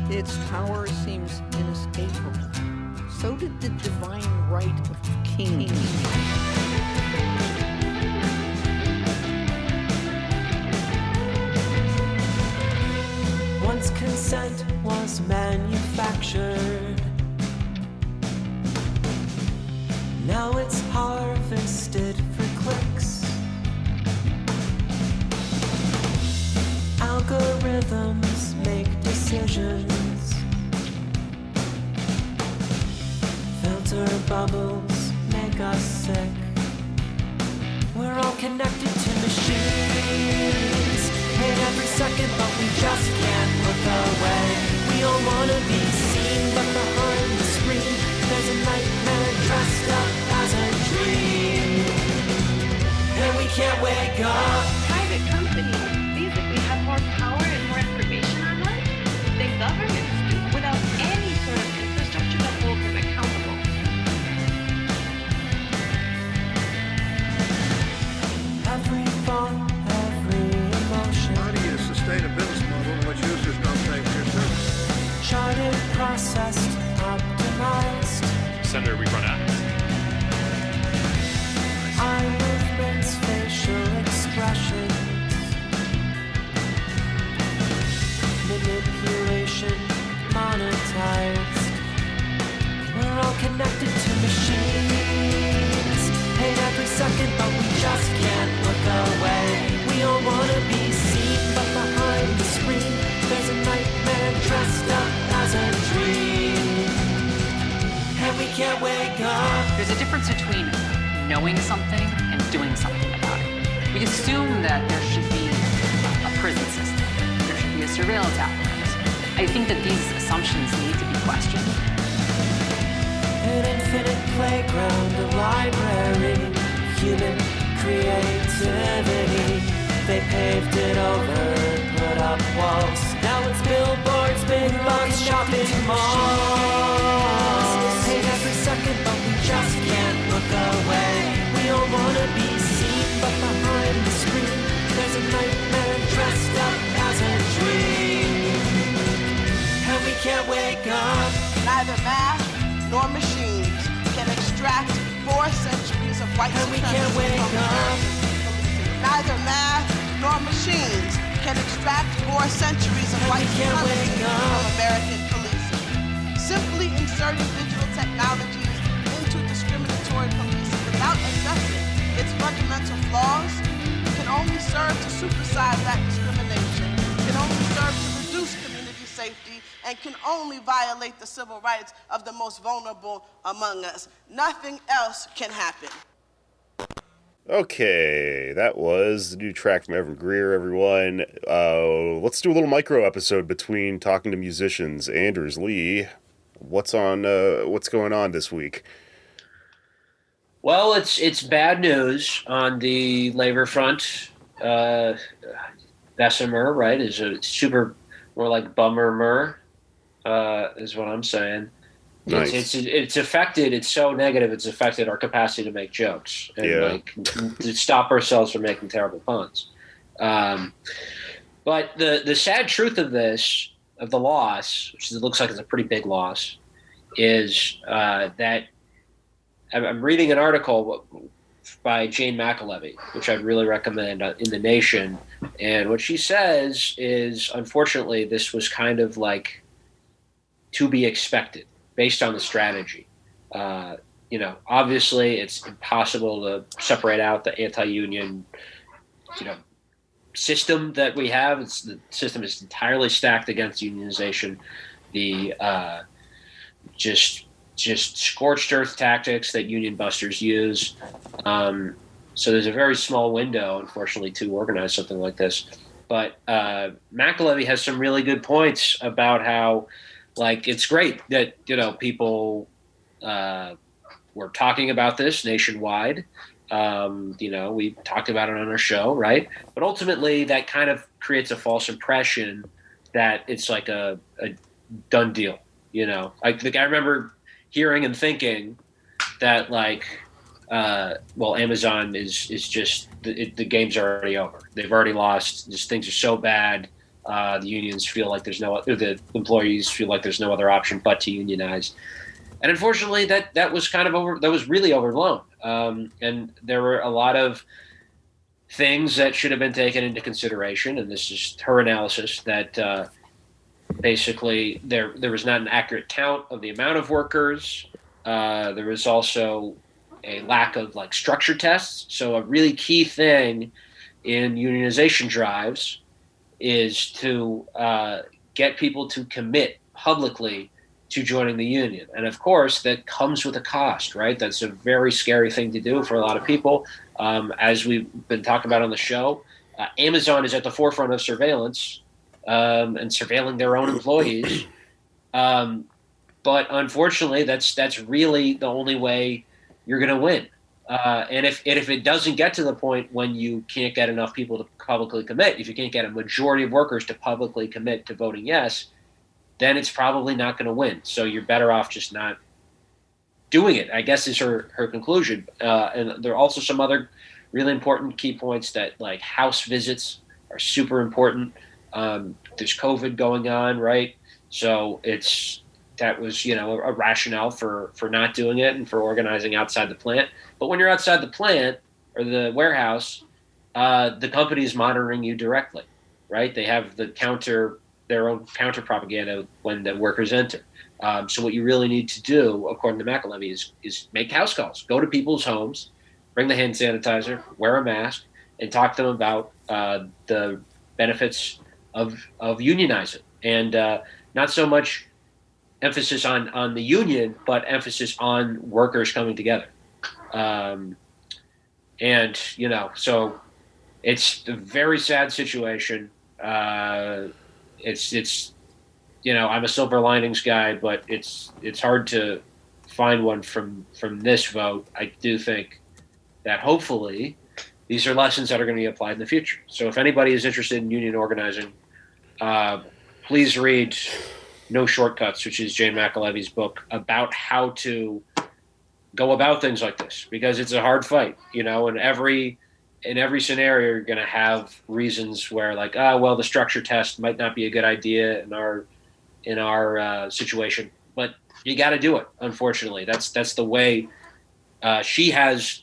Its power seems inescapable. So did the divine right of kings. Once consent was adjusted for clicks. Algorithms make decisions. Filter bubbles make us sick. We're all connected to machines. Hate every second, but we just can't look away. We all wanna be seen, but behind the screen, there's a nightmare dressed up as a dream. And we can't wake up. Private companies basically have more power and more information on us than governments do, without any sort of infrastructure to hold them accountable. Every thought, every emotion. How do you sustain a business model in which users don't pay for your service? Charted, processed, optimized. Senator, we run ads. Eye movements, facial expressions. Manipulation, monetized. We're all connected to machines. Hate every second, but we just can't look away. We all wanna be seen, but behind the screen, there's a nightmare dressed up as a dream. And we can't wake up. There's a difference between knowing something and doing something about it. We assume that there should be a prison system, there should be a surveillance apparatus. I think that these assumptions need to be questioned. An infinite playground, a library, human creativity. They paved it over, put up walls. Now it's billboards, big box shopping malls. Hate every second, but we just can't look away. We all wanna be seen, but behind the screen, there's a nightmare dressed up as a dream. And we can't wake up. Neither math nor machines can extract 4 centuries of white And we supremacy can't wake from up. American policing. Neither math nor machines can extract 4 centuries of And white we can't supremacy wake up. from American policing. Simply inserting digital technologies into discriminatory policing without addressing its fundamental flaws can only serve to supersede that discrimination, can only serve to reduce community safety, and can only violate the civil rights of the most vulnerable among us. Nothing else can happen. Okay, that was the new track from Evan Greer, everyone. Let's do a little micro episode between talking to musicians. Anders Lee, what's going on this week? Well, it's bad news on the labor front. Bessemer, right, is a super more like bummer is what I'm saying. Nice. It's affected. It's so negative. It's affected our capacity to make jokes and like to stop ourselves from making terrible puns. But the sad truth of this, of the loss, which it looks like it's a pretty big loss, is that I'm reading an article by Jane McAlevey, which I'd really recommend, in The Nation. And what she says is, unfortunately, this was kind of like to be expected based on the strategy. Obviously it's impossible to separate out the anti-union, system that we have. The system is entirely stacked against unionization. The just scorched earth tactics that union busters use. So there's a very small window, unfortunately, to organize something like this. But McAlevey has some really good points about how, like, it's great that, people were talking about this nationwide. We talked about it on our show, right? But ultimately, that kind of creates a false impression that it's like a done deal. I remember hearing and thinking that, Amazon is just the game's already over. They've already lost. Just things are so bad. The unions feel like the employees feel like there's no other option but to unionize. And unfortunately, that was kind of that was really overblown. And there were a lot of things that should have been taken into consideration. And this is her analysis that basically there was not an accurate count of the amount of workers. There was also a lack of like structure tests. So a really key thing in unionization drives is to get people to commit publicly to joining the union. And of course, that comes with a cost, right? That's a very scary thing to do for a lot of people. As we've been talking about on the show, Amazon is at the forefront of surveillance and surveilling their own employees. But unfortunately, that's really the only way you're going to win. And if it doesn't get to the point when you can't get enough people to publicly commit, if you can't get a majority of workers to publicly commit to voting yes, then it's probably not going to win. So you're better off just not doing it, I guess, is her conclusion. And there are also some other really important key points that, like, house visits are super important. There's COVID going on, right? So that was, a rationale for not doing it and for organizing outside the plant. But when you're outside the plant or the warehouse, the company is monitoring you directly, right? They have their own counter propaganda when the workers enter. So what you really need to do, according to McAlevey, is make house calls. Go to people's homes, bring the hand sanitizer, wear a mask, and talk to them about the benefits of unionizing. And not so much emphasis on the union, but emphasis on workers coming together. So it's a very sad situation. It's I'm a silver linings guy, but it's hard to find one from this vote. I do think that hopefully these are lessons that are going to be applied in the future. So if anybody is interested in union organizing, please read No Shortcuts, which is Jane McAlevey's book about how to go about things like this, because it's a hard fight, in every scenario, you're going to have reasons where, like, the structure test might not be a good idea in our situation, but you got to do it. Unfortunately, that's the way she has,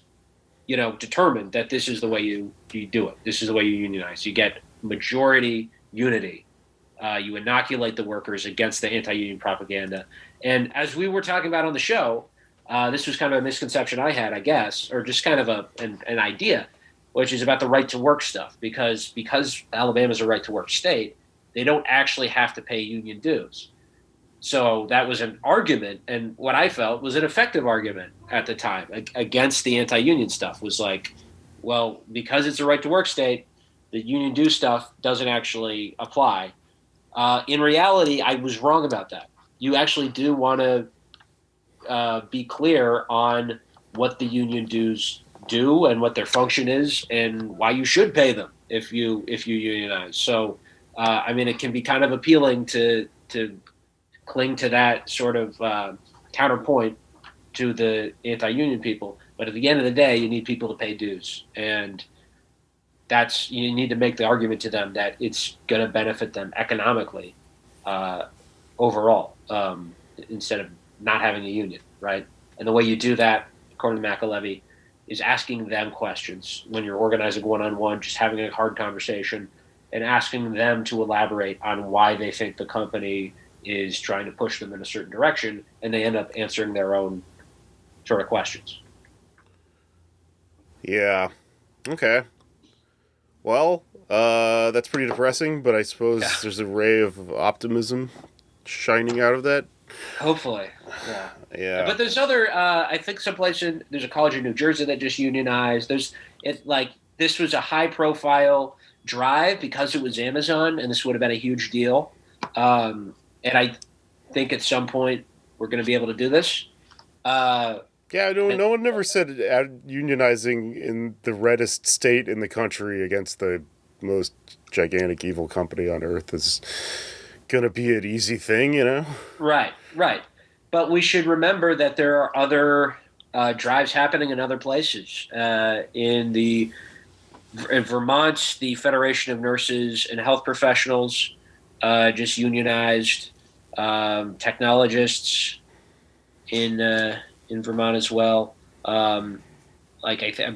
determined that this is the way you do it. This is the way you unionize. You get majority unity. You inoculate the workers against the anti-union propaganda. And as we were talking about on the show, this was kind of a misconception I had, I guess, or just kind of an idea, which is about the right to work stuff. Because Alabama's a right to work state, they don't actually have to pay union dues. So that was an argument, and what I felt was an effective argument at the time against the anti-union stuff. Was like, well, because it's a right to work state, the union due stuff doesn't actually apply. In reality, I was wrong about that. You actually do want to be clear on what the union dues do and what their function is and why you should pay them if you unionize. So, it can be kind of appealing to cling to that sort of counterpoint to the anti-union people. But at the end of the day, you need people to pay dues. And you need to make the argument to them that it's going to benefit them economically overall, instead of not having a union, right? And the way you do that, according to McAlevey, is asking them questions when you're organizing one-on-one, just having a hard conversation and asking them to elaborate on why they think the company is trying to push them in a certain direction, and they end up answering their own sort of questions. Yeah. Okay. Well, that's pretty depressing, but I suppose there's a ray of optimism shining out of that. Hopefully. Yeah. Yeah. But there's other, I think there's a college in New Jersey that just unionized. This was a high profile drive because it was Amazon, and this would have been a huge deal. And I think at some point we're going to be able to do this. No one never said unionizing in the reddest state in the country against the most gigantic evil company on earth is going to be an easy thing, Right. But we should remember that there are other drives happening in other places. In Vermont, the Federation of Nurses and Health Professionals just unionized. Technologists in Vermont as well. I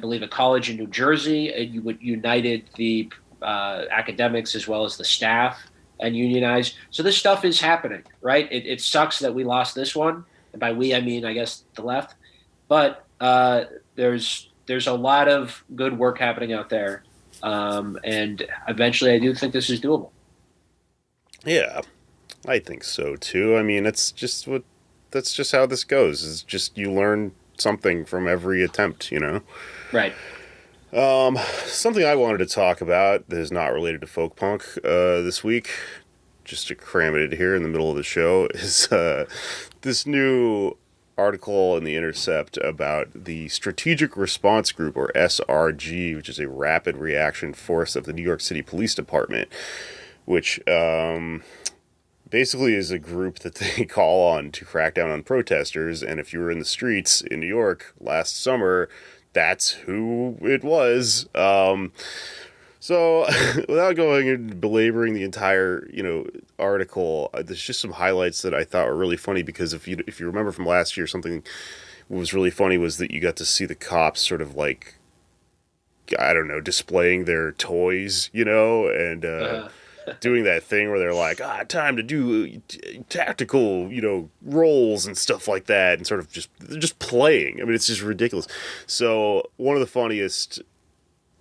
believe a college in New Jersey united the academics as well as the staff and unionized. So this stuff is happening, right? It sucks that we lost this one. And by we, I mean, I guess, the left. But There's a lot of good work happening out there, and eventually, I do think this is doable. Yeah, I think so too. I mean, that's just how this goes. It's just you learn something from every attempt, you know? Right. Something I wanted to talk about that is not related to folk punk this week, just to cram it in here in the middle of the show, is this new article in The Intercept about the Strategic Response Group, or SRG, which is a rapid reaction force of the New York City Police Department, which basically is a group that they call on to crack down on protesters. And if you were in the streets in New York last summer, that's who it was. So without going and belaboring the entire, article, there's just some highlights that I thought were really funny, because if you remember from last year, something was really funny was that you got to see the cops sort of like, I don't know, displaying their toys, and doing that thing where they're like, time to do tactical, roles and stuff like that, and sort of just playing. I mean, it's just ridiculous. So one of the funniest,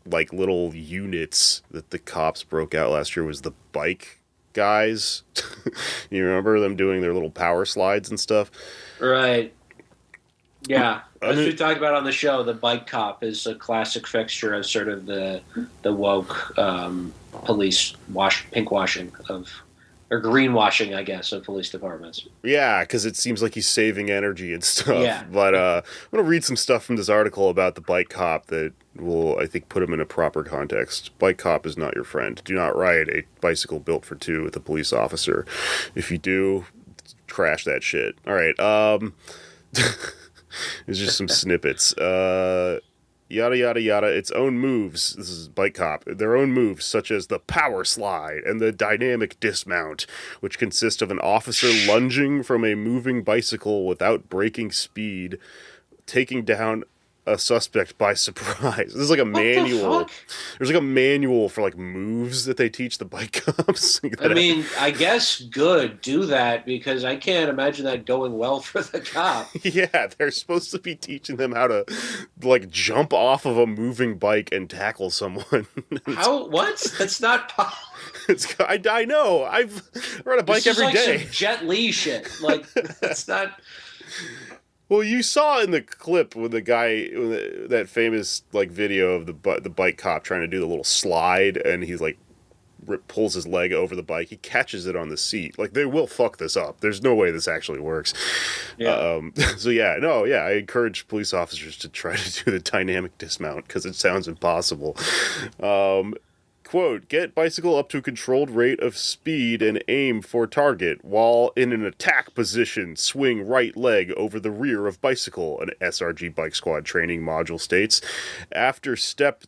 like, little units that the cops broke out last year was the bike guys. You remember them doing their little power slides and stuff? Right. Yeah. As we talked about on the show, the bike cop is a classic fixture of sort of the woke police pinkwashing or greenwashing, I guess, of police departments. Yeah, because it seems like he's saving energy and stuff. Yeah. But I'm going to read some stuff from this article about the bike cop that will, I think, put him in a proper context. Bike cop is not your friend. Do not ride a bicycle built for two with a police officer. If you do, crash that shit. All right. There's just some snippets. Yada, yada, yada, its own moves. This is Bike Cop. Their own moves, such as the power slide and the dynamic dismount, which consist of an officer lunging from a moving bicycle without breaking speed, taking down a suspect by surprise. This is like a manual. There's like a manual for like moves that they teach the bike cops. I mean, I guess good. Do that, because I can't imagine that going well for the cop. Yeah, they're supposed to be teaching them how to like jump off of a moving bike and tackle someone. How? What? That's not possible. I know. I've ride a bike every day. Some Jet Li shit. Like, that's not. Well, you saw in the clip when the guy, that famous like video of the bike cop trying to do the little slide, and he's like pulls his leg over the bike. He catches it on the seat. Like, they will fuck this up. There's no way this actually works. Yeah. So I encourage police officers to try to do the dynamic dismount, because it sounds impossible. Quote, get bicycle up to a controlled rate of speed and aim for target. While in an attack position, swing right leg over the rear of bicycle, an SRG Bike Squad training module states. After step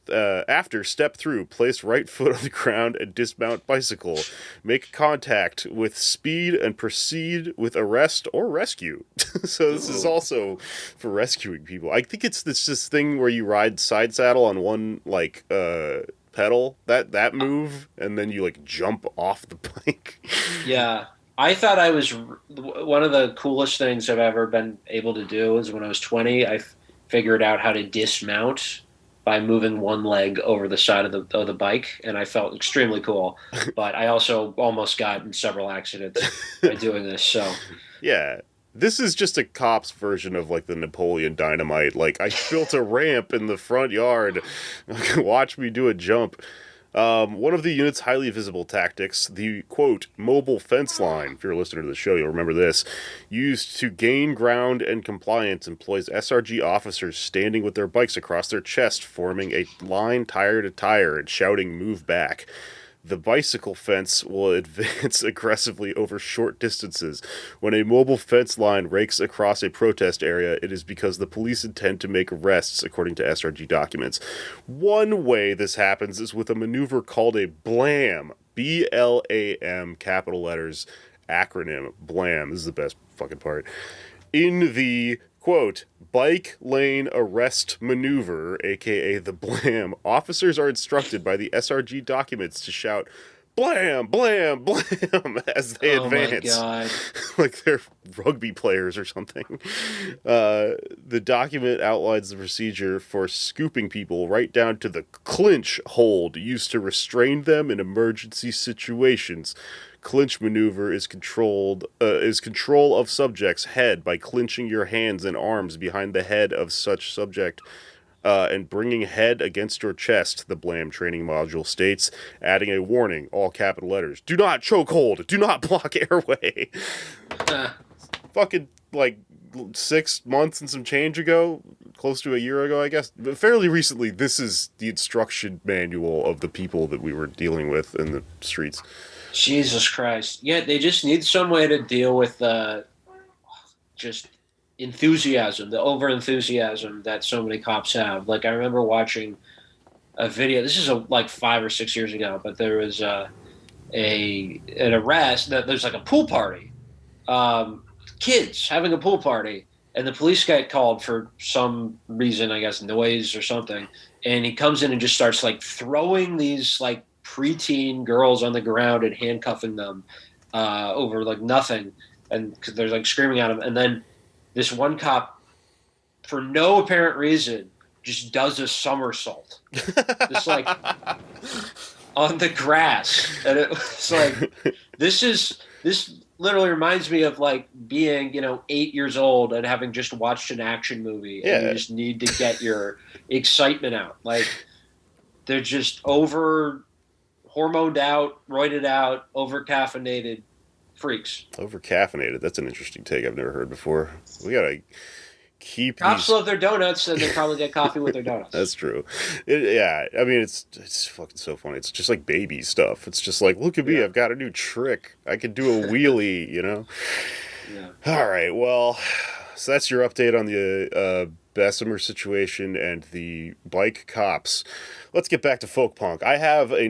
through, place right foot on the ground and dismount bicycle. Make contact with speed and proceed with arrest or rescue. So this is also for rescuing people. I think it's this thing where you ride side saddle on one, like, pedal, that move, and then you like jump off the bike. Yeah, I thought I was one of the coolest things I've ever been able to do is when I was 20. I figured out how to dismount by moving one leg over the side of the bike, and I felt extremely cool. But I also almost got in several accidents by doing this. So yeah. This is just a cop's version of, like, the Napoleon Dynamite. Like, I built a ramp in the front yard. Watch me do a jump. One of the unit's highly visible tactics, the, quote, mobile fence line, if you're a listener to the show, you'll remember this, used to gain ground and compliance, employs SRG officers standing with their bikes across their chest, forming a line tire to tire and shouting, move back. The bicycle fence will advance aggressively over short distances. When a mobile fence line rakes across a protest area, it is because the police intend to make arrests, according to SRG documents. One way this happens is with a maneuver called a BLAM. B-L-A-M, capital letters, acronym, BLAM. This is the best fucking part. In the, quote, bike lane arrest maneuver, aka the BLAM, officers are instructed by the SRG documents to shout, blam, blam, blam, as they advance. Oh my God. Like they're rugby players or something. The document outlines the procedure for scooping people right down to the clinch hold used to restrain them in emergency situations. Clinch maneuver is control of subject's head by clinching your hands and arms behind the head of such subject and bringing head against your chest, the Blam training module states, adding a warning, all capital letters. Do not chokehold. Do not block airway. Fucking, like, 6 months and some change ago, close to a year ago, I guess, but fairly recently, this is the instruction manual of the people that we were dealing with in the streets. Jesus Christ. Yeah, they just need some way to deal with just enthusiasm, the over-enthusiasm that so many cops have. Like, I remember watching a video, this is like 5 or 6 years ago, but there was an arrest, there's like a pool party. Kids having a pool party, and the police get called for some reason, I guess noise or something, and he comes in and just starts like throwing these like preteen girls on the ground and handcuffing them over like nothing, and because they're like screaming at him, and then this one cop, for no apparent reason, just does a somersault, just like on the grass, and it was like this literally reminds me of like being 8 years old and having just watched an action movie, and you just need to get your excitement out. Like they're just over hormoned out, roided out, over caffeinated freaks. Over caffeinated. That's an interesting take I've never heard before. We gotta keep cops love their donuts, and they probably get coffee with their donuts. That's true. I mean, it's fucking so funny. It's just like baby stuff. It's just like, look at me, I've got a new trick. I can do a wheelie, Yeah. All right, well, so that's your update on the Bessemer situation and the bike cops. Let's get back to folk punk. I have a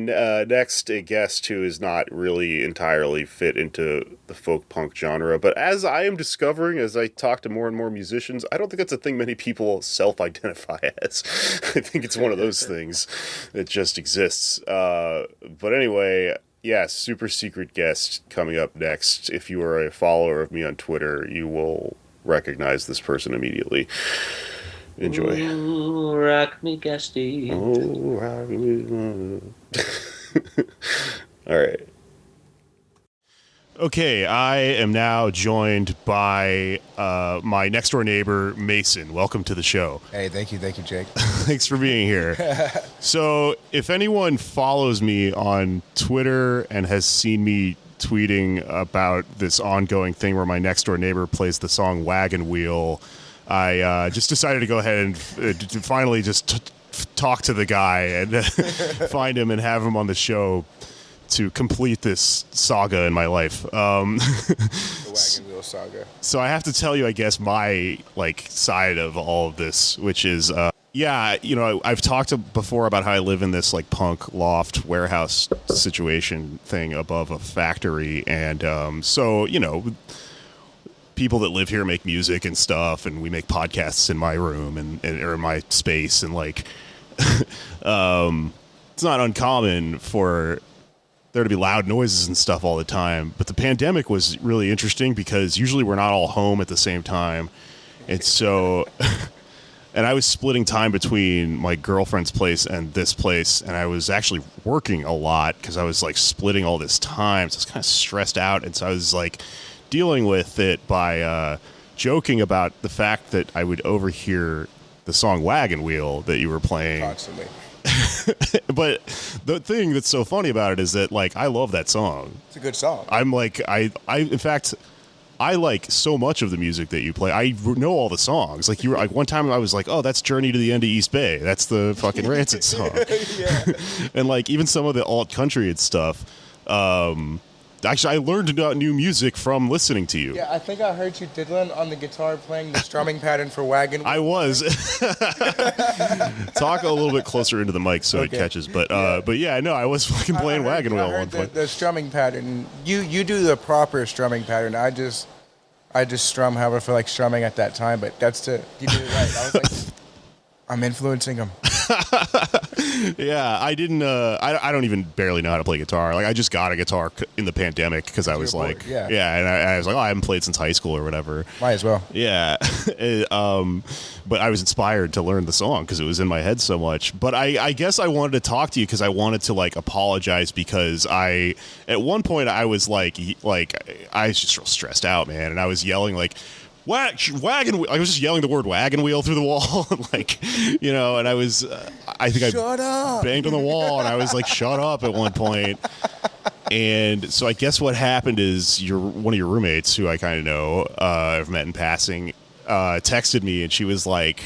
guest who is not really entirely fit into the folk punk genre, but as I am discovering, as I talk to more and more musicians, I don't think that's a thing many people self-identify as. I think it's one of those things that just exists. But anyway, super secret guest coming up next. If you are a follower of me on Twitter, you will recognize this person immediately. Enjoy. Ooh, rock me, guesty. Oh, rock me. All right. Okay, I am now joined by my next door neighbor, Mason. Welcome to the show. Hey, thank you, Jake. Thanks for being here. So, if anyone follows me on Twitter and has seen me tweeting about this ongoing thing where my next door neighbor plays the song Wagon Wheel, I just decided to go ahead and finally just talk to the guy and find him and have him on the show to complete this saga in my life. The Wagon Wheel saga. So I have to tell you, I guess, my side of all of this, which is, I've talked before about how I live in this punk loft warehouse situation thing above a factory, and people that live here make music and stuff, and we make podcasts in my room and or in my space, and it's not uncommon for there to be loud noises and stuff all the time. But the pandemic was really interesting because usually we're not all home at the same time, and so and I was splitting time between my girlfriend's place and this place, and I was actually working a lot because I was splitting all this time, so I was kind of stressed out, and so I was dealing with it by joking about the fact that I would overhear the song Wagon Wheel that you were playing Constantly. But the thing that's so funny about it is that I love that song. It's a good song. I'm in fact, I like so much of the music that you play. I know all the songs. You were one time I was oh, that's Journey to the End of East Bay. That's the fucking Rancid song. Yeah. And even some of the alt country and stuff. Actually, I learned about new music from listening to you. Yeah, I think I heard you diddling on the guitar playing the strumming pattern for Wagon Wheel. I was. Talk a little bit closer into the mic so it catches. But I was fucking playing Wagon Wheel at one point. The strumming pattern. You do the proper strumming pattern. I just strum however I feel like strumming at that time, but you did it right. I was I'm influencing him. Yeah, I didn't. I don't even barely know how to play guitar. Like, I just got a guitar in the pandemic because I was like, yeah, and I was like, oh, I haven't played since high school or whatever. Might as well. Yeah, but I was inspired to learn the song because it was in my head so much. But I guess I wanted to talk to you because I wanted to like apologize because at one point I was like I was just real stressed out, man, and I was yelling like. Wagon. I was just yelling the word wagon wheel through the wall, like, and I was, I think Shut up. banged on the wall, and I was like, shut up at one point. And so I guess what happened is one of your roommates, who I kind of know, I've met in passing, texted me, and she was like,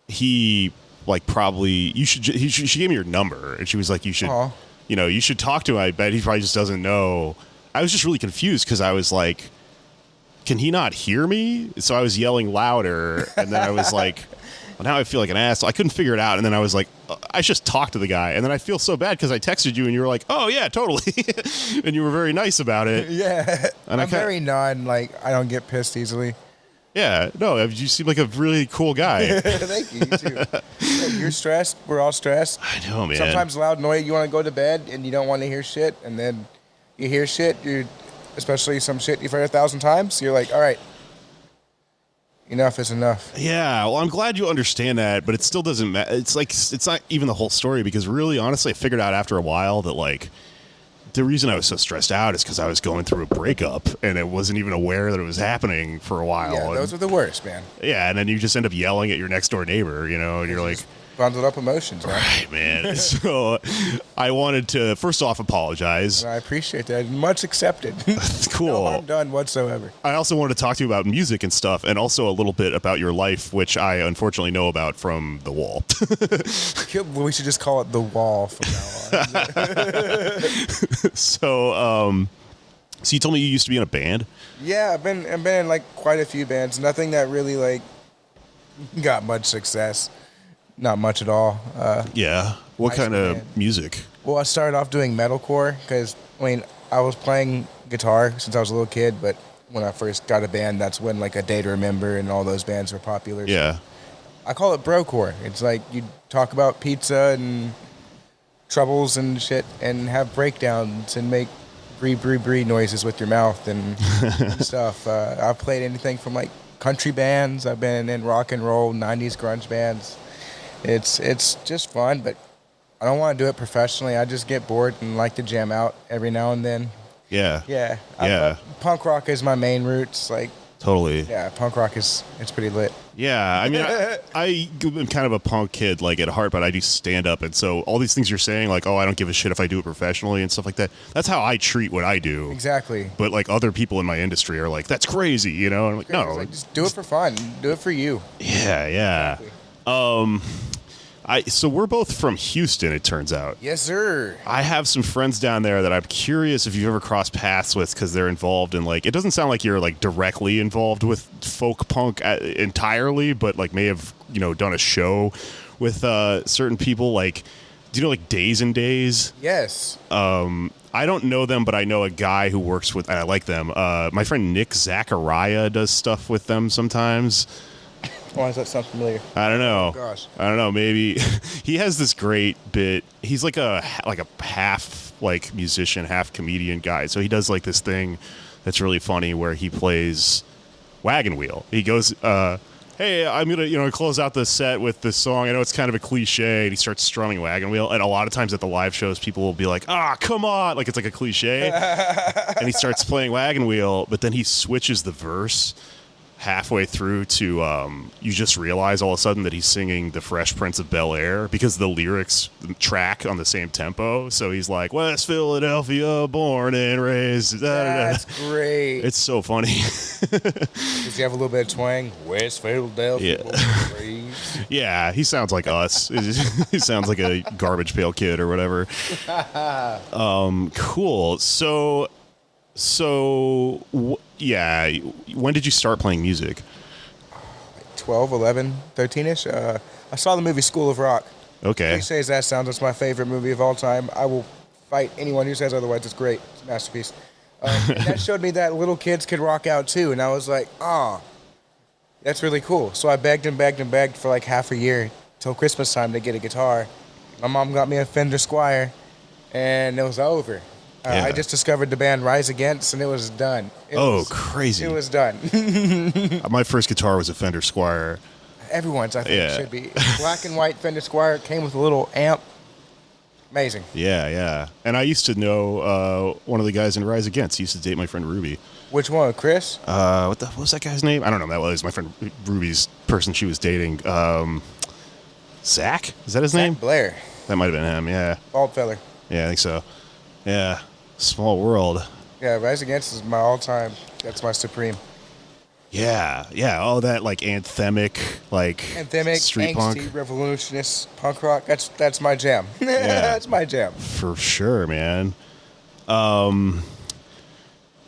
she gave me your number, and she was like, you should talk to him. I bet he probably just doesn't know. I was just really confused because I was like, can he not hear me? So I was yelling louder, and then I was like, well, now I feel like an asshole. I couldn't figure it out, and then I was like, I should talk to the guy. And then I feel so bad because I texted you, and you were like, oh, yeah, totally. And you were very nice about it. Yeah. And I'm very I don't get pissed easily. Yeah. No, you seem like a really cool guy. Thank you. You too. You're stressed. We're all stressed. I know, man. Sometimes loud noise, you want to go to bed, and you don't want to hear shit, and then you hear shit, especially some shit you've heard 1,000 times, you're like, all right, enough is enough. Yeah, well, I'm glad you understand that, but it still doesn't matter. It's like, it's not even the whole story, because really, honestly, I figured out after a while that, like, the reason I was so stressed out is because I was going through a breakup, and I wasn't even aware that it was happening for a while. Yeah, those are the worst, man. Yeah, and then you just end up yelling at your next door neighbor, and you're like... Bundled up emotions, man. Right, man. So I wanted to, first off, apologize. I appreciate that. Much accepted. That's cool. No harm done whatsoever. I also wanted to talk to you about music and stuff, and also a little bit about your life, which I unfortunately know about from The Wall. We should just call it The Wall from now on. So you told me you used to be in a band? Yeah, I've been in like quite a few bands. Nothing that really like got much success. Not much at all. Yeah. What kind of music? Well, I started off doing metalcore because, I was playing guitar since I was a little kid, but when I first got a band, that's when, like, A Day to Remember and all those bands were popular. Yeah. So I call it brocore. It's like you talk about pizza and troubles and shit and have breakdowns and make brie noises with your mouth and stuff. I've played anything from, like, country bands. I've been in rock and roll, 90s grunge bands. It's just fun, but I don't want to do it professionally. I just get bored and like to jam out every now and then. Yeah. Yeah. Punk rock is my main roots. Like, totally. Yeah, punk rock it's pretty lit. Yeah, I mean, I'm kind of a punk kid, like, at heart, but I do stand up, and so all these things you're saying, like, oh, I don't give a shit if I do it professionally and stuff like that. That's how I treat what I do. Exactly. But like other people in my industry are like, that's crazy, And I'm like, no, like, just do it for fun. Do it for you. Yeah. Exactly. So we're both from Houston, it turns out. Yes, sir. I have some friends down there that I'm curious if you've ever crossed paths with, because they're involved in, like, it doesn't sound like you're, like, directly involved with folk punk entirely, but, like, may have, done a show with certain people. Like, do you know, like, Days and Days? Yes. I don't know them, but I know a guy who works with, and I like them. My friend Nick Zachariah does stuff with them sometimes. Why does that sound familiar? I don't know. Oh, gosh. I don't know. Maybe he has this great bit. He's like a half like musician, half comedian guy. So he does like this thing that's really funny where he plays wagon wheel. He goes, "Hey, I'm gonna close out the set with this song. I know it's kind of a cliche." And he starts strumming wagon wheel. And a lot of times at the live shows, people will be like, "Ah, come on!" Like it's like a cliche. And he starts playing wagon wheel, but then he switches the verse halfway through to you just realize all of a sudden that he's singing The Fresh Prince of Bel-Air because the lyrics track on the same tempo. So he's like, West Philadelphia, born and raised. That's great. It's so funny. Does he have a little bit of twang? West Philadelphia, born and raised. Yeah, he sounds like us. He sounds like a Garbage Pail Kid or whatever. Cool. Yeah, when did you start playing music? 12, 11, 13-ish. I saw the movie School of Rock. Okay. He says that sounds like my favorite movie of all time. I will fight anyone who says otherwise. It's great. It's a masterpiece. And that showed me that little kids could rock out too, and I was like, that's really cool. So I begged and begged and begged for like half a year till Christmas time to get a guitar. My mom got me a Fender Squier, and it was over. I just discovered the band Rise Against, and it was done. Crazy. It was done. My first guitar was a Fender Squier. Everyone's, I think, should be. Black and white Fender Squier, came with a little amp. Amazing. Yeah. And I used to know one of the guys in Rise Against. He used to date my friend Ruby. Which one, Chris? What was that guy's name? I don't know. That was my friend Ruby's person she was dating. Zach? Is that his name? Blair. That might have been him, yeah. Bald feller. Yeah, I think so. Yeah. Small world. Yeah, Rise Against is my all-time. That's my supreme. Yeah. All that like anthemic, street angsty, punk, revolutionist punk rock. That's my jam. Yeah. That's my jam for sure, man.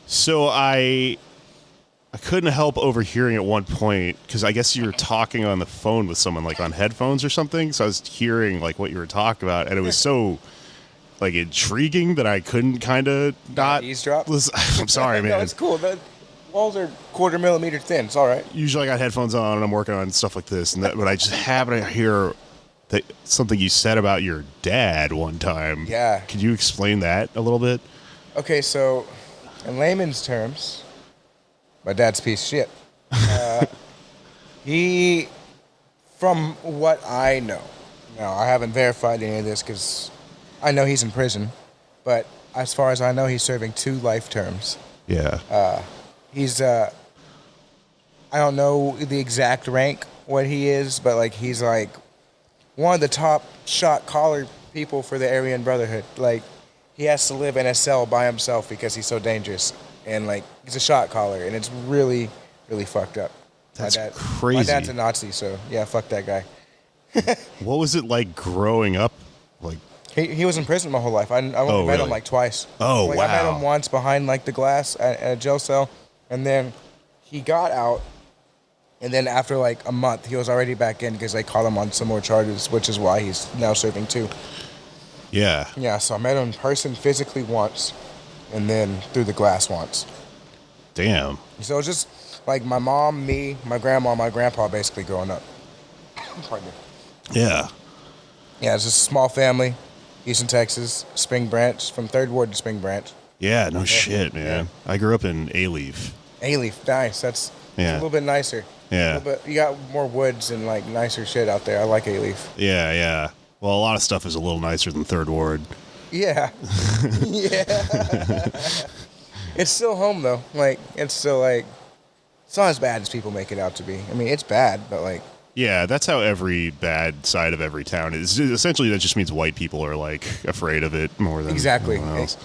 So I couldn't help overhearing at one point because I guess you were talking on the phone with someone like on headphones or something. So I was hearing like what you were talking about, and it was so like intriguing that I couldn't kind of not eavesdrop. I'm sorry, man. No, it's cool. The walls are 1/4 millimeter thin. It's all right. Usually I got headphones on and I'm working on stuff like this, but I just happened to hear that something you said about your dad one time. Yeah. Could you explain that a little bit? Okay, so in layman's terms, my dad's a piece of shit. He, from what I know, now I haven't verified any of this because I know he's in prison, but as far as I know, he's serving 2 life terms. Yeah. He's, I don't know the exact rank, what he is, but like he's like one of the top shot caller people for the Aryan Brotherhood. Like, he has to live in a cell by himself because he's so dangerous. And like, he's a shot caller, and it's really, really fucked up. That's crazy. My dad's a Nazi, so yeah, fuck that guy. What was it like growing up? Like, he was in prison my whole life. I only met him like twice. Oh, like, wow. I met him once behind like the glass at a jail cell, and then he got out, and then after like a month, he was already back in because they caught him on some more charges, which is why he's now serving 2. Yeah. Yeah, so I met him in person physically once, and then through the glass once. Damn. So it's just like my mom, me, my grandma, my grandpa basically growing up. Pardon me. Yeah. Yeah, it's just a small family, Houston, Texas, Spring Branch, from 3rd Ward to Spring Branch. Yeah, no shit, man. I grew up in A-Leaf. A-Leaf, nice. That's a Yeah. little bit nicer. Yeah. A little bit, you got more woods and like nicer shit out there. I like A-Leaf. Yeah. Well, a lot of stuff is a little nicer than 3rd Ward. Yeah. Yeah. It's still home though. Like, it's still like, it's not as bad as people make it out to be. I mean, it's bad, but like. Yeah, that's how every bad side of every town is. Essentially, that just means white people are like afraid of it more than Exactly. anyone else.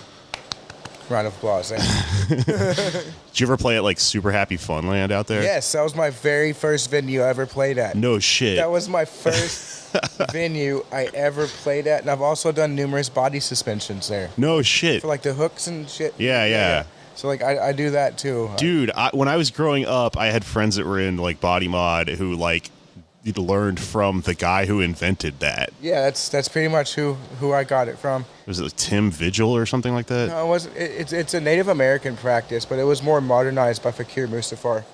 Round of applause. Did you ever play at like Super Happy Funland out there? Yes, that was my very first venue I ever played at. No shit. That was my first venue I ever played at, and I've also done numerous body suspensions there. No shit. For like the hooks and shit. Yeah. So like I do that too. Dude, when I was growing up, I had friends that were in like body mod who like learned from the guy who invented that. Yeah, that's pretty much who I got it from. Was it like Tim Vigil or something like that? No, it wasn't. It's a Native American practice, but it was more modernized by Fakir Mustafar.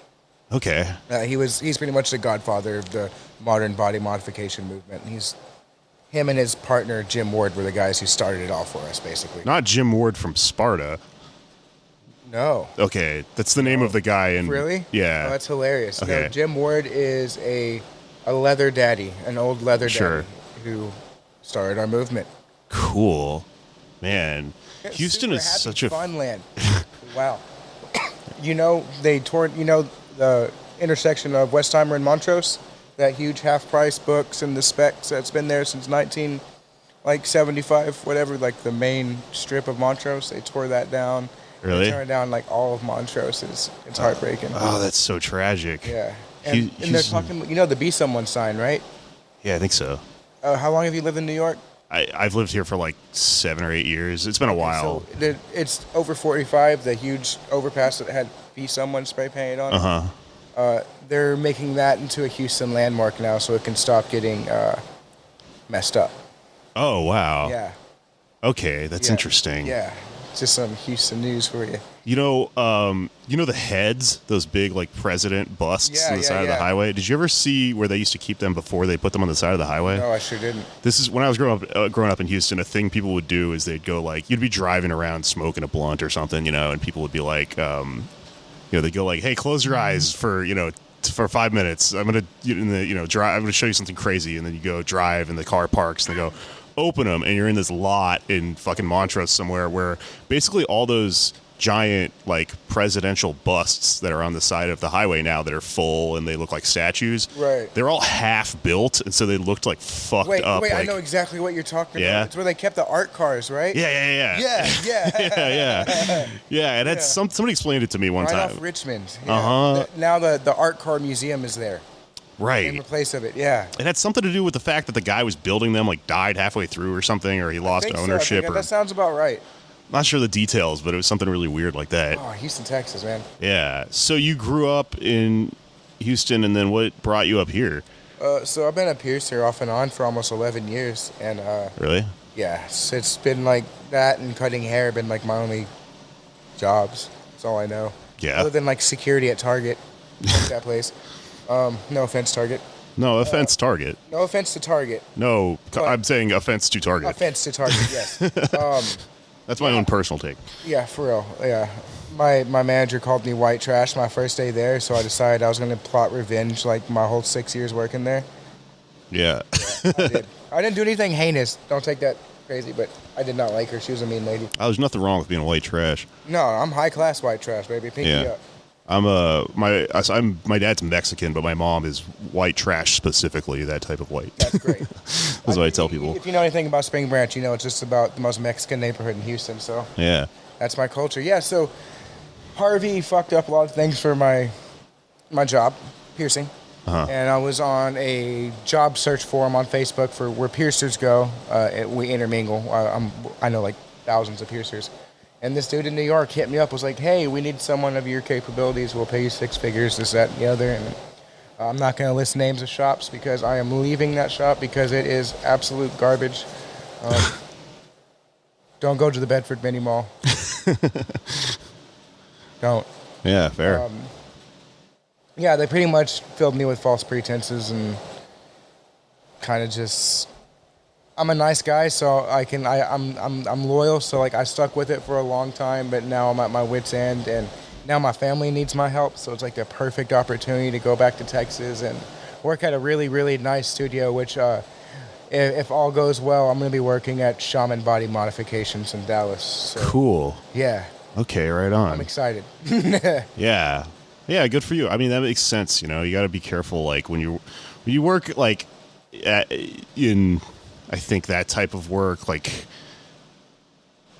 Okay. He's pretty much the godfather of the modern body modification movement. Him and his partner Jim Ward were the guys who started it all for us, basically. Not Jim Ward from Sparta. No. Okay, that's the name of the guy in. Really? Yeah. Oh, that's hilarious. Okay. No, Jim Ward is a leather daddy, an old leather Sure. daddy who started our movement. Cool, man. Houston Super is happy such a fun land. Wow. They tore. The intersection of Westheimer and Montrose, that huge half-price books and the Specs that's been there since 1975, whatever. Like the main strip of Montrose, they tore that down. Really? They turned down like all of Montrose. It's heartbreaking. Oh, that's so tragic. Yeah. And they're talking. The Be Someone sign, right? Yeah, I think so. How long have you lived in New York? I've lived here for like 7 or 8 years. It's been a while. So it's over 45, the huge overpass that had Be Someone spray painted on it. Uh-huh. They're making that into a Houston landmark now so it can stop getting messed up. Oh, wow. Yeah. Okay, that's interesting. Yeah. Just some Houston news for you. You know the heads, those big like president busts on the side of the highway. Did you ever see where they used to keep them before they put them on the side of the highway? No, I sure didn't. This is when I was growing up in Houston. A thing people would do is they'd go like, you'd be driving around smoking a blunt or something, and people would be like, they'd go like, hey, close your eyes for 5 minutes. I'm gonna drive. I'm gonna show you something crazy, and then you go drive, and the car parks, and they go, open them, and you're in this lot in fucking Montrose somewhere where basically all those giant like presidential busts that are on the side of the highway now that are full and they look like statues. Right. They're all half built, and so they looked like fucked up. Wait, like, I know exactly what you're talking Yeah? about. It's where they kept the art cars, right? Yeah. Yeah, and that's somebody explained it to me one right time. off Richmond. Yeah. Uh-huh. Now the art car museum is there. Right. In the place of it, yeah. It had something to do with the fact that the guy was building them like died halfway through or something, or he lost ownership. That sounds about right. Not sure the details, but it was something really weird like that. Oh, Houston, Texas, man. Yeah. So you grew up in Houston, and then what brought you up here? So I've been a piercer off and on for almost 11 years, and Really? yeah, so it's been like that and cutting hair have been like my only jobs. That's all I know. Yeah. Other than like security at Target, like that place. No offense, Target. No offense, Target. No offense to Target. No, I'm saying offense to Target. Offense to Target, yes. That's my own personal take. Yeah, for real. Yeah. My manager called me white trash my first day there, so I decided I was going to plot revenge like my whole 6 years working there. Yeah. I did. I didn't do anything heinous. Don't take that crazy, but I did not like her. She was a mean lady. There's nothing wrong with being white trash. No, I'm high class white trash, baby. Pinky up. I'm my dad's Mexican, but my mom is white trash specifically, that type of white. That's great. That's what I tell people. If you know anything about Spring Branch, you know it's just about the most Mexican neighborhood in Houston, so Yeah. that's my culture. Yeah, so Harvey fucked up a lot of things for my job, piercing. Uh-huh. And I was on a job search forum on Facebook for where piercers go. We intermingle. I know like thousands of piercers. And this dude in New York hit me up, was like, hey, we need someone of your capabilities. We'll pay you 6 figures, this, that, and the other. And I'm not going to list names of shops because I am leaving that shop because it is absolute garbage. Don't go to the Bedford Mini Mall. Don't. Yeah, fair. Yeah, they pretty much filled me with false pretenses and kind of just. I'm a nice guy, so I'm loyal. So like I stuck with it for a long time, but now I'm at my wit's end, and now my family needs my help. So it's like the perfect opportunity to go back to Texas and work at a really, really nice studio. Which, if all goes well, I'm going to be working at Shaman Body Modifications in Dallas. So, Cool. Yeah. Okay, right on. I'm excited. Yeah. Yeah, good for you. I mean, that makes sense. You got to be careful. Like when you work like in, I think that type of work, like,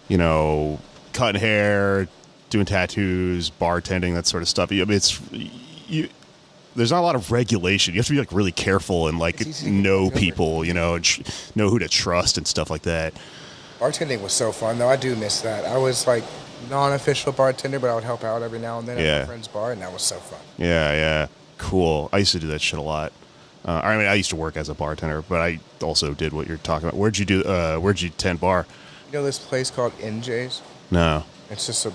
cutting hair, doing tattoos, bartending, that sort of stuff. I mean, there's not a lot of regulation. You have to be like really careful and like know people, and know who to trust and stuff like that. Bartending was so fun, though. I do miss that. I was like non-official bartender, but I would help out every now and then at my friend's bar, and that was so fun. Yeah. Cool. I used to do that shit a lot. I used to work as a bartender, but I also did what you're talking about. Where'd you tend bar? You know this place called NJ's? No. It's just a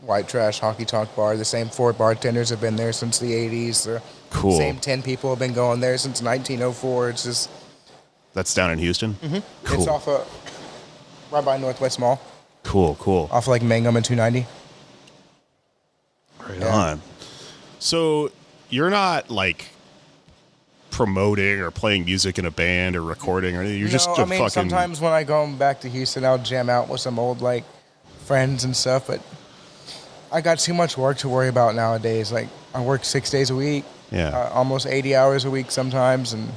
white trash honky tonk bar. The same 4 bartenders have been there since the 80s. The Cool. same 10 people have been going there since 1904. It's just... That's down in Houston? Mm-hmm. Cool. It's off right by Northwest Mall. Cool. Off like Mangum and 290. Right on. So you're not like promoting or playing music in a band or recording or anything. You're just fucking. Sometimes when I go back to Houston, I'll jam out with some old like friends and stuff. But I got too much work to worry about nowadays. Like I work 6 days a week. Yeah. Almost 80 hours a week sometimes, and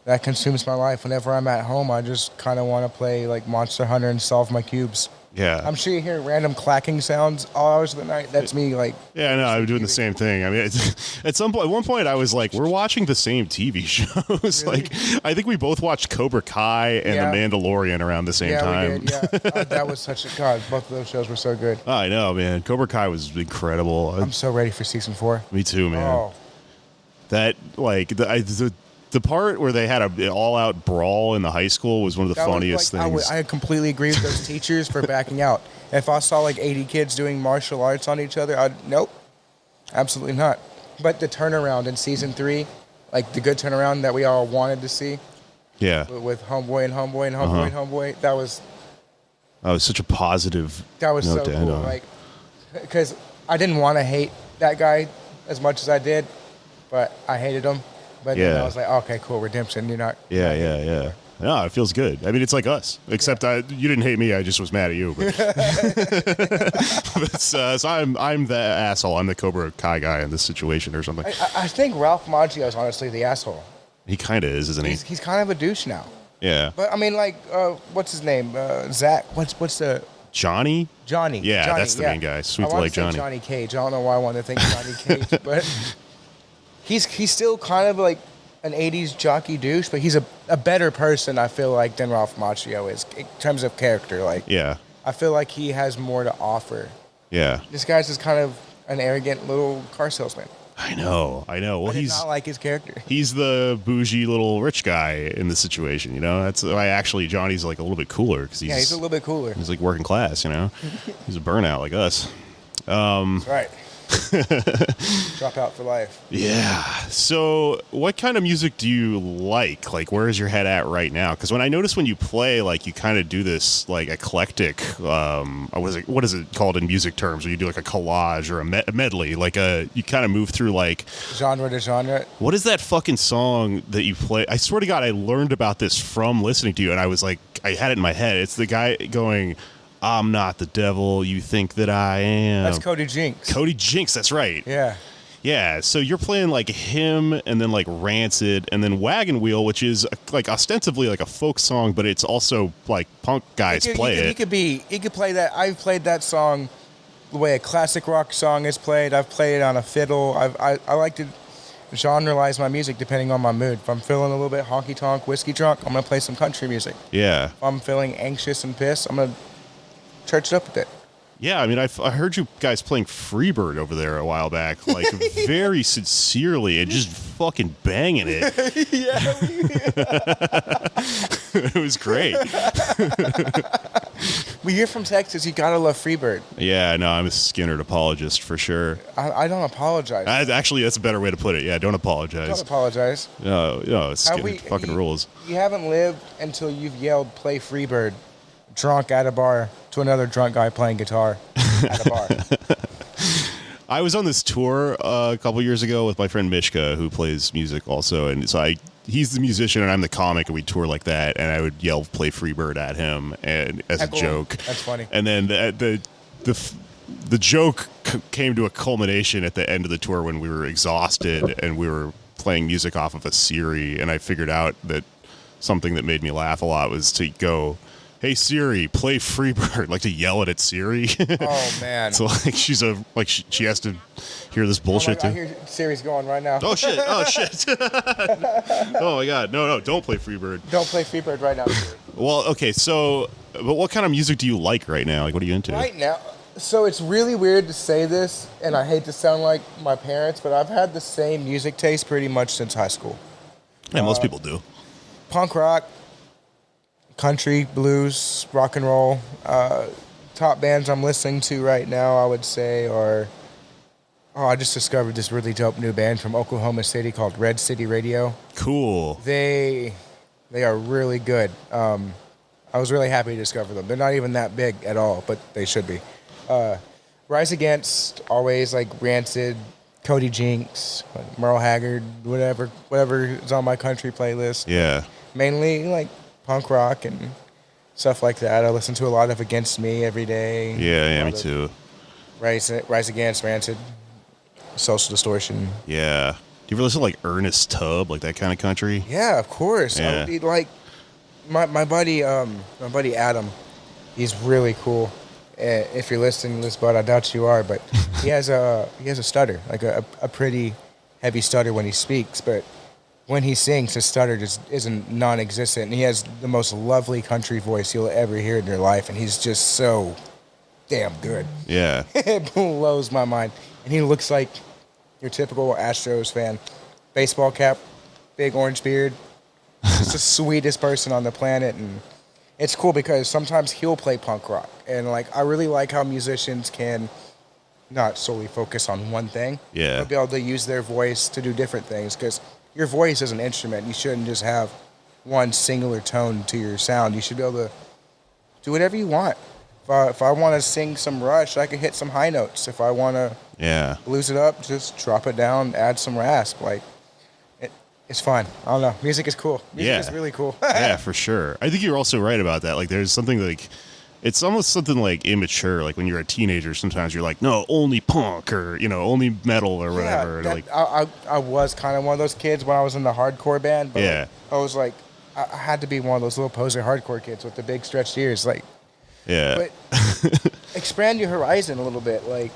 that consumes my life. Whenever I'm at home, I just kind of want to play like Monster Hunter and solve my cubes. Yeah. I'm sure you hear random clacking sounds all hours of the night. That's me, like. Yeah, no, I'm doing the same thing. I mean, at one point, I was like, we're watching the same TV shows. Really? Like, I think we both watched Cobra Kai and The Mandalorian around the same time. We did, yeah. That was such a god. Both of those shows were so good. I know, man. Cobra Kai was incredible. I'm so ready for season 4. Me too, man. Oh. That like the The part where they had an all-out brawl in the high school was one of the funniest things. I completely agree with those teachers for backing out. If I saw like 80 kids doing martial arts on each other, nope, absolutely not. But the turnaround in season 3, like the good turnaround that we all wanted to see. Yeah. With Homeboy and Homeboy and Homeboy and Homeboy, that was such a positive. That was so cool. Like, because I didn't want to hate that guy as much as I did, but I hated him. But then I was like, okay, cool, redemption. You're not. Yeah. No, it feels good. I mean, it's like us, except you didn't hate me. I just was mad at you. But, so I'm the asshole. I'm the Cobra Kai guy in this situation or something. I think Ralph Macchio is honestly the asshole. He kind of is, isn't he? He's kind of a douche now. Yeah. But I mean, like, what's his name? Zach. What's the Johnny? Johnny. Yeah, Johnny, that's the main guy. Sweet I like Johnny. Johnny Cage. I don't know why I wanted to think Johnny Cage, but he's still kind of like an 80s jockey douche, but he's a better person, I feel like, than Ralph Macchio is in terms of character. Like, yeah, I feel like he has more to offer. Yeah. This guy's just kind of an arrogant little car salesman. I know. Well, he's not like his character. He's the bougie little rich guy in this situation, you know. That's why actually Johnny's like a little bit cooler because he's a little bit cooler. He's like working class, you know. He's a burnout like us. That's right. Drop out for life. Yeah. So, what kind of music do you like? Like, where is your head at right now? Because when I notice when you play, like, you kind of do this like eclectic. What is it called in music terms? Where you do like a collage or a medley? Like you kind of move through like genre to genre. What is that fucking song that you play? I swear to God, I learned about this from listening to you, and I was like, I had it in my head. It's the guy going, I'm not the devil you think that I am. That's Cody Jinks. Cody Jinks, that's right. Yeah. Yeah, so you're playing like him and then like Rancid and then Wagon Wheel, which is like ostensibly like a folk song, but it's also like punk guys play it. He could play that. I've played that song the way a classic rock song is played. I've played it on a fiddle. I like to genre-lize my music depending on my mood. If I'm feeling a little bit honky-tonk, whiskey drunk, I'm going to play some country music. Yeah. If I'm feeling anxious and pissed, I'm going to church it up a bit. Yeah, I mean, I heard you guys playing Freebird over there a while back, like very sincerely and just fucking banging it. Yeah. It was great. Well, you're from Texas. You gotta love Freebird. Yeah, no, I'm a Skinner apologist for sure. I don't apologize. Actually, that's a better way to put it. Yeah, don't apologize. Don't apologize. No, Skinner fucking rules. You haven't lived until you've yelled "Play Freebird" drunk at a bar to another drunk guy playing guitar at a bar. I was on this tour a couple years ago with my friend Mishka, who plays music also, and so he's the musician and I'm the comic, and we tour like that, and I would yell "Play Freebird" at him and as a joke. That's funny. And then the joke came to a culmination at the end of the tour when we were exhausted and we were playing music off of a Siri, and I figured out that something that made me laugh a lot was to go, "Hey Siri, play Freebird," like to yell it at Siri. Oh man! So like she has to hear this bullshit too. I hear Siri's going right now. Oh shit! Oh shit! Oh my God! No! Don't play Freebird. Don't play Freebird right now, Siri. Well, okay. So, but what kind of music do you like right now? Like, what are you into? Right now, so it's really weird to say this, and I hate to sound like my parents, but I've had the same music taste pretty much since high school. Yeah, most people do. Punk rock, country, blues, rock and roll. Top bands I'm listening to right now, I would say, are... Oh, I just discovered this really dope new band from Oklahoma City called Red City Radio. Cool. They are really good. I was really happy to discover them. They're not even that big at all, but they should be. Rise Against, always like Rancid, Cody Jinks, Merle Haggard, whatever is on my country playlist. Yeah. Mainly like punk rock and stuff like that. I listen to a lot of Against Me every day. Yeah, me too. Rise Against, Rancid, Social Distortion. Yeah. Do you ever listen to like Ernest Tubb, like that kind of country? Yeah, of course. Yeah. Like my buddy Adam, he's really cool. If you're listening to this, bud, I doubt you are, but he has a stutter, like a pretty heavy stutter when he speaks, but when he sings, his stutter just isn't non-existent. And he has the most lovely country voice you'll ever hear in your life, and he's just so damn good. Yeah. It blows my mind. And he looks like your typical Astros fan. Baseball cap, big orange beard. Just the sweetest person on the planet, and it's cool because sometimes he'll play punk rock, and like I really like how musicians can not solely focus on one thing. Yeah. But be able to use their voice to do different things, because your voice is an instrument. You shouldn't just have one singular tone to your sound. You should be able to do whatever you want. If I want to sing some Rush, I can hit some high notes. If I want to blues it up, just drop it down, add some rasp. Like, it's fun. I don't know. Music is cool. Music is really cool. Yeah, for sure. I think you're also right about that. Like, there's something like, it's almost something like immature. Like when you're a teenager, sometimes you're like, no, only punk or, you know, only metal or whatever. Yeah, I was kind of one of those kids when I was in the hardcore band. But like, I was like, I had to be one of those little poser hardcore kids with the big stretched ears. Like, but expand your horizon a little bit. Like,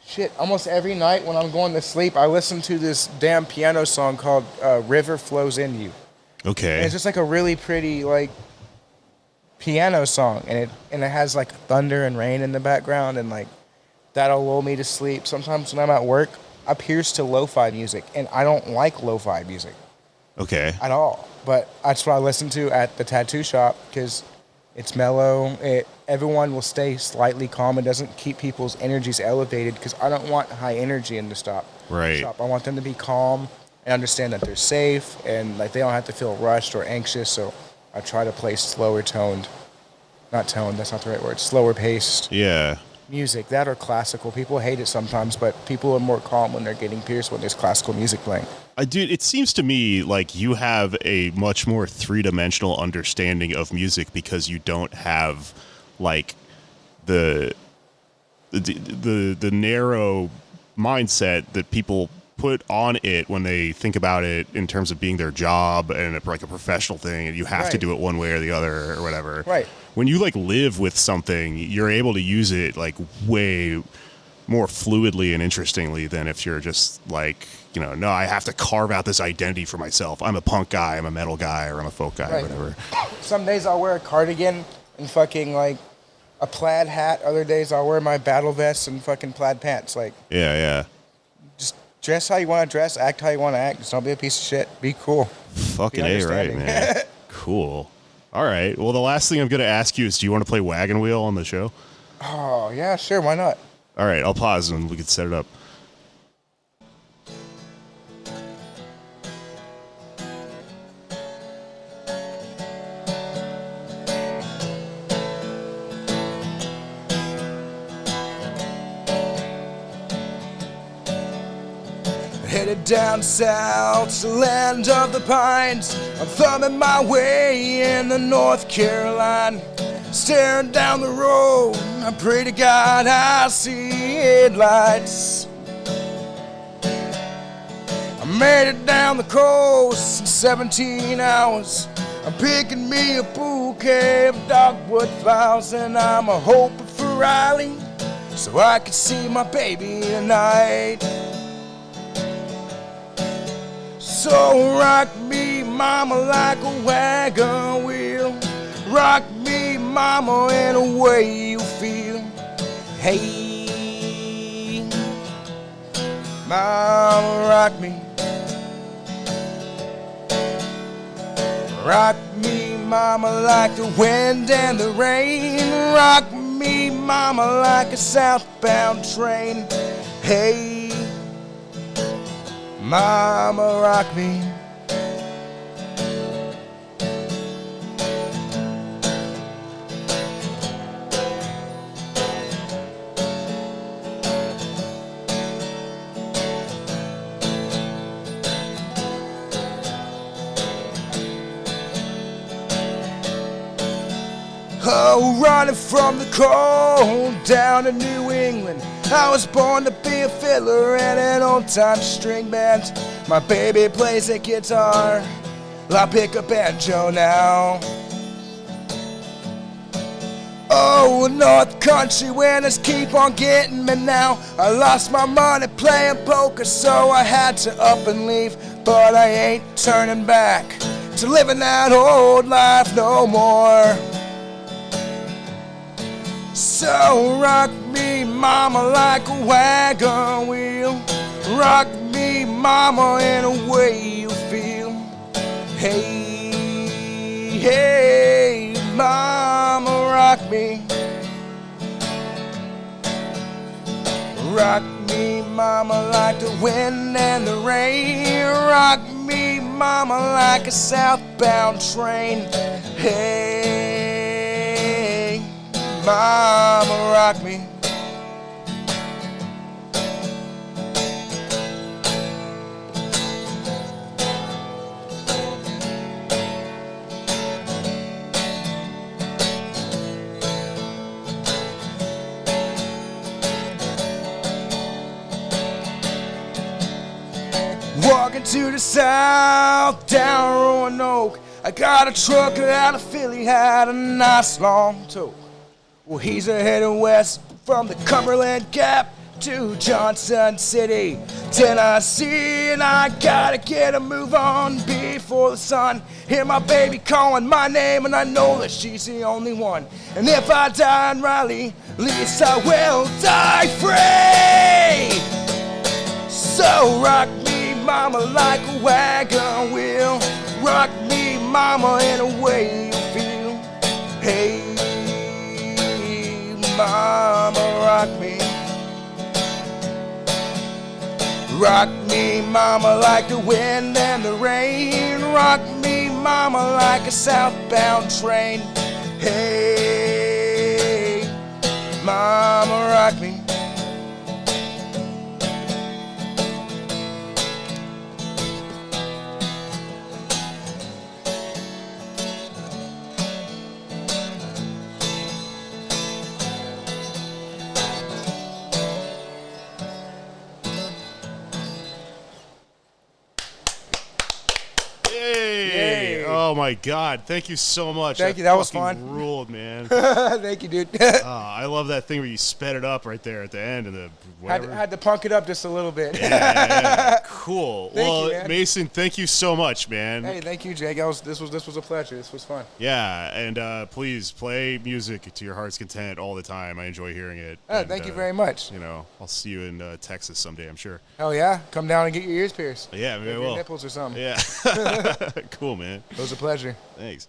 shit, almost every night when I'm going to sleep, I listen to this damn piano song called River Flows in You. Okay. And it's just like a really pretty, like, piano song, and it has like thunder and rain in the background, and like that'll lull me to sleep. Sometimes when I'm at work, I pierce to lo-fi music, and I don't like lo-fi music. Okay. At all. But that's what I listen to at the tattoo shop because it's mellow. Everyone will stay slightly calm. It doesn't keep people's energies elevated because I don't want high energy in the shop. Right. I want them to be calm and understand that they're safe and like they don't have to feel rushed or anxious. So I try to play slower toned, not toned, that's not the right word, slower paced music. That or classical. People hate it sometimes, but people are more calm when they're getting pierced when there's classical music playing. Dude, it seems to me like you have a much more three-dimensional understanding of music because you don't have like the narrow mindset that people put on it when they think about it in terms of being their job and like a professional thing, and you have to do it one way or the other or whatever. Right. When you like live with something, you're able to use it like way more fluidly and interestingly than if you're just like, you know, no, I have to carve out this identity for myself. I'm a punk guy, I'm a metal guy, or I'm a folk guy, or whatever. Some days I'll wear a cardigan and fucking like a plaid hat. Other days I'll wear my battle vest and fucking plaid pants. Like, just dress how you want to dress, act how you want to act. Just don't be a piece of shit. Be cool. Fucking A, right, man. Cool. All right. Well, the last thing I'm going to ask you is, do you want to play Wagon Wheel on the show? Oh, yeah, sure. Why not? All right. I'll pause and we can set it up. Headed down south to the land of the pines. I'm thumbing my way in the North Carolina. Staring down the road, I pray to God I see headlights. I made it down the coast in 17 hours. I'm picking me a bouquet of dogwood flowers, and I'm a hoping for Riley so I can see my baby tonight. So rock me, mama, like a wagon wheel. Rock me, mama, in a way you feel. Hey, mama, rock me. Rock me, mama, like the wind and the rain. Rock me, mama, like a southbound train. Hey, mama, rock me. Oh, running from the cold down to New England. I was born to be a fiddler in an old-time string band. My baby plays the guitar, I pick a banjo now. Oh, North Country winners keep on getting me now. I lost my money playing poker, so I had to up and leave. But I ain't turning back to living that old life no more. So rock me, mama, like a wagon wheel. Rock me, mama, in a way you feel. Hey, hey, mama, rock me. Rock me, mama, like the wind and the rain. Rock me, mama, like a southbound train. Hey, mama, rock me. Walking to the south, down Roanoke. I got a trucker out of Philly, had a nice long tow. Well, he's headed west from the Cumberland Gap to Johnson City, Tennessee. And I gotta get a move on before the sun. Hear my baby calling my name, and I know that she's the only one. And if I die in Raleigh, at least I will die free. So rock me, mama, like a wagon wheel. Rock me, mama, in a way you feel. Hey, mama, rock me. Rock me, mama, like the wind and the rain. Rock me, mama, like a southbound train. Hey, mama, rock me. Oh my God! Thank you so much. Thank you. That was fun. Ruled, man. Thank you, dude. I love that thing where you sped it up right there at the end and the whatever. Had to punk it up just a little bit. Yeah. Cool. Thank Well, you, man. Mason, thank you so much, man. Hey, thank you, Jake. This was a pleasure. This was fun. Yeah, and please play music to your heart's content all the time. I enjoy hearing it. Thank you very much. You know, I'll see you in Texas someday, I'm sure. Hell yeah! Come down and get your ears pierced. Yeah, maybe I Your will. nipples or something. Yeah. Cool, man. It was a pleasure. Thanks.